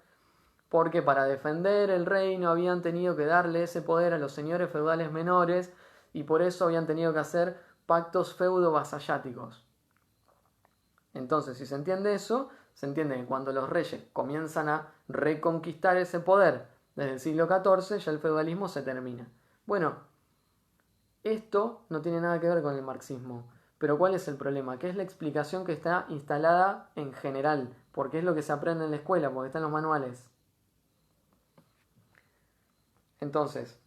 A: porque para defender el reino habían tenido que darle ese poder a los señores feudales menores, y por eso habían tenido que hacer pactos feudo-vasalláticos. Entonces, si se entiende eso, se entiende que cuando los reyes comienzan a reconquistar ese poder desde el siglo XIV, ya el feudalismo se termina. Bueno, esto no tiene nada que ver con el marxismo. Pero ¿cuál es el problema? Que es la explicación que está instalada en general, porque es lo que se aprende en la escuela, porque está en los manuales. Entonces,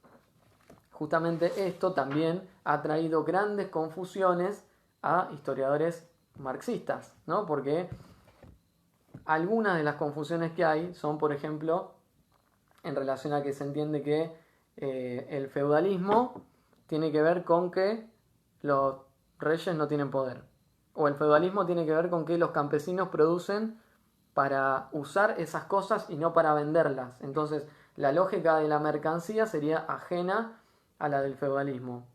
A: justamente esto también ha traído grandes confusiones a historiadores marxistas, ¿no? Porque algunas de las confusiones que hay son, por ejemplo, en relación a que se entiende que el feudalismo tiene que ver con que los reyes no tienen poder. O el feudalismo tiene que ver con que los campesinos producen para usar esas cosas y no para venderlas. Entonces, la lógica de la mercancía sería ajena a la del feudalismo.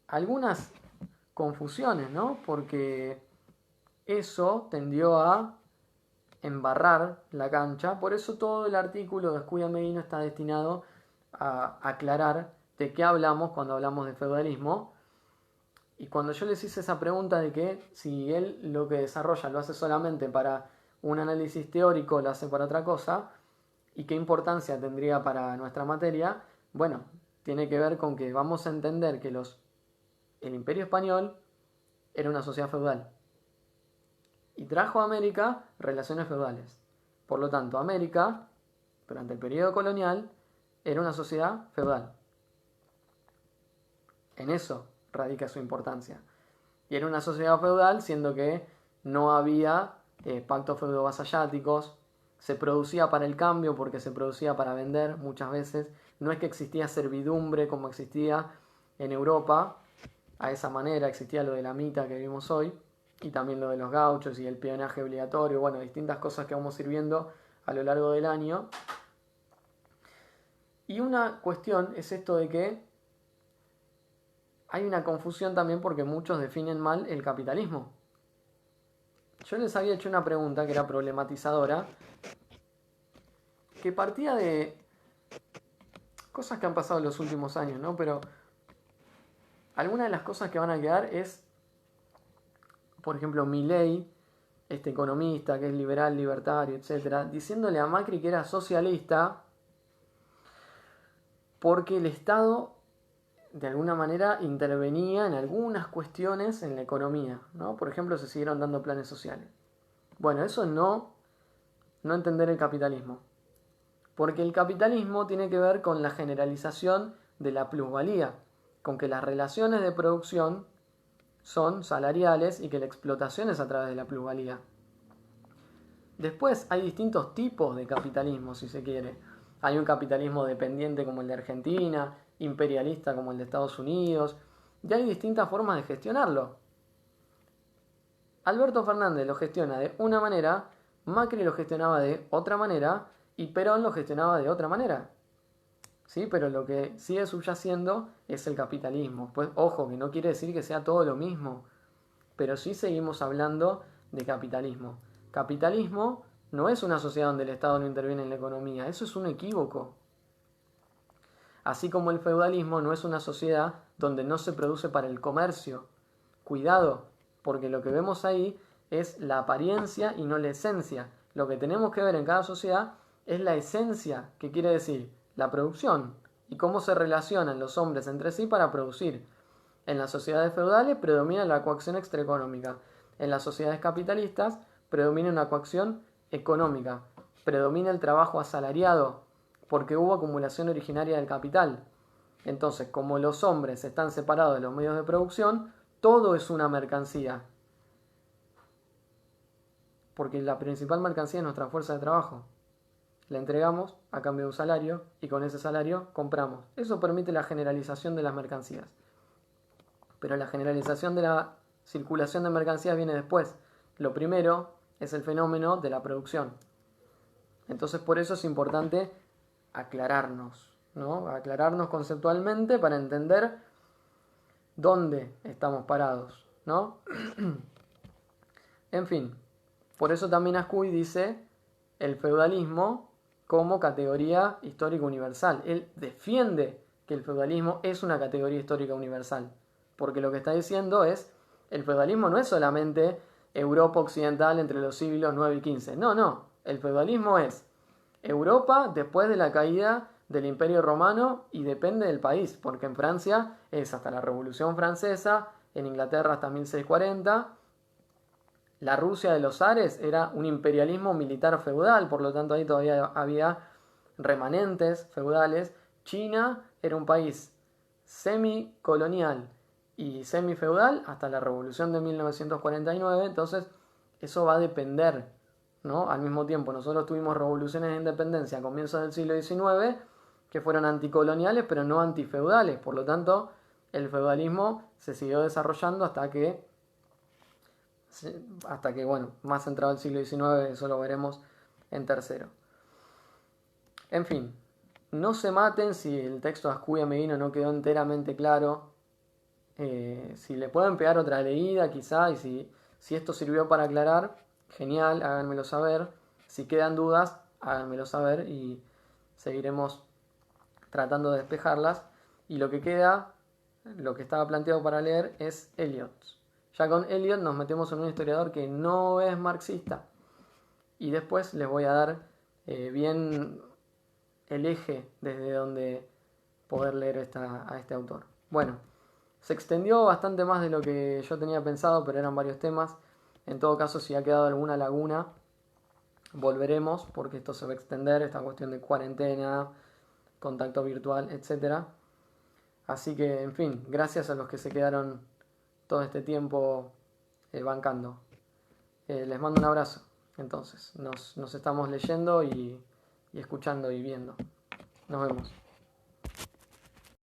A: Algunas confusiones, ¿no? Porque eso tendió a embarrar la cancha. Por eso todo el artículo de Escuya Medino está destinado a aclarar de qué hablamos cuando hablamos de feudalismo. Y cuando yo les hice esa pregunta de que si él lo que desarrolla lo hace solamente para un análisis teórico, lo hace para otra cosa, y qué importancia tendría para nuestra materia, bueno, tiene que ver con que vamos a entender que el Imperio Español era una sociedad feudal y trajo a América relaciones feudales. Por lo tanto, América, durante el periodo colonial, era una sociedad feudal. En eso radica su importancia. Y era una sociedad feudal, siendo que no había pactos feudo-vasalláticos, se producía para el cambio porque se producía para vender muchas veces. No es que existía servidumbre como existía en Europa, a esa manera existía lo de la mita que vimos hoy, y también lo de los gauchos y el peonaje obligatorio, bueno, distintas cosas que vamos a ir viendo a lo largo del año. Y una cuestión es esto de que hay una confusión también porque muchos definen mal el capitalismo. Yo les había hecho una pregunta que era problematizadora, que partía de cosas que han pasado en los últimos años, ¿no? Pero algunas de las cosas que van a quedar es, por ejemplo, Milei, este economista que es liberal, libertario, etc., diciéndole a Macri que era socialista porque el Estado de alguna manera intervenía en algunas cuestiones en la economía, ¿no? Por ejemplo, se siguieron dando planes sociales. Bueno, eso no entender el capitalismo. Porque el capitalismo tiene que ver con la generalización de la plusvalía, con que las relaciones de producción son salariales y que la explotación es a través de la plusvalía. Después hay distintos tipos de capitalismo, si se quiere. Hay un capitalismo dependiente como el de Argentina, imperialista como el de Estados Unidos, y hay distintas formas de gestionarlo. Alberto Fernández lo gestiona de una manera, Macri lo gestionaba de otra manera y Perón lo gestionaba de otra manera. ¿Sí? Pero lo que sigue subyaciendo es el capitalismo. Pues ojo, que no quiere decir que sea todo lo mismo, pero sí seguimos hablando de capitalismo. Capitalismo no es una sociedad donde el Estado no interviene en la economía, eso es un equívoco. Así como el feudalismo no es una sociedad donde no se produce para el comercio. Cuidado, porque lo que vemos ahí es la apariencia y no la esencia. Lo que tenemos que ver en cada sociedad es la esencia, que quiere decir la producción y cómo se relacionan los hombres entre sí para producir. En las sociedades feudales predomina la coacción extraeconómica. En las sociedades capitalistas predomina una coacción económica. Predomina el trabajo asalariado, porque hubo acumulación originaria del capital. Entonces, como los hombres están separados de los medios de producción, todo es una mercancía. Porque la principal mercancía es nuestra fuerza de trabajo. La entregamos a cambio de un salario y con ese salario compramos. Eso permite la generalización de las mercancías. Pero la generalización de la circulación de mercancías viene después. Lo primero es el fenómeno de la producción. Entonces, por eso es importante aclararnos. ¿no? Aclararnos conceptualmente para entender dónde estamos parados, ¿no? En fin, por eso también Ascuy dice el feudalismo como categoría histórica universal. Él defiende que el feudalismo es una categoría histórica universal, porque lo que está diciendo es, el feudalismo no es solamente Europa occidental entre los siglos 9 y 15, no, el feudalismo es Europa después de la caída del Imperio Romano y depende del país, porque en Francia es hasta la Revolución Francesa, en Inglaterra hasta 1640, la Rusia de los zares era un imperialismo militar feudal, por lo tanto ahí todavía había remanentes feudales. China era un país semicolonial y semifeudal hasta la Revolución de 1949, entonces eso va a depender, ¿no? Al mismo tiempo nosotros tuvimos revoluciones de independencia a comienzos del siglo XIX que fueron anticoloniales pero no antifeudales, por lo tanto el feudalismo se siguió desarrollando hasta que, bueno, más entrado el siglo XIX, eso lo veremos en tercero. En fin, no se maten si el texto de Ascuy Meguino no quedó enteramente claro. Si le pueden pegar otra leída quizá, y si esto sirvió para aclarar, genial, háganmelo saber. Si quedan dudas, háganmelo saber y seguiremos tratando de despejarlas. Y lo que queda, lo que estaba planteado para leer es Eliot. Ya con Eliot nos metemos en un historiador que no es marxista. Y después les voy a dar bien el eje desde donde poder leer a este autor. Bueno, se extendió bastante más de lo que yo tenía pensado, pero eran varios temas. En todo caso, si ha quedado alguna laguna, volveremos, porque esto se va a extender, esta cuestión de cuarentena, contacto virtual, etc. Así que, en fin, gracias a los que se quedaron todo este tiempo bancando. Les mando un abrazo. Entonces, nos estamos leyendo y escuchando y viendo. Nos vemos.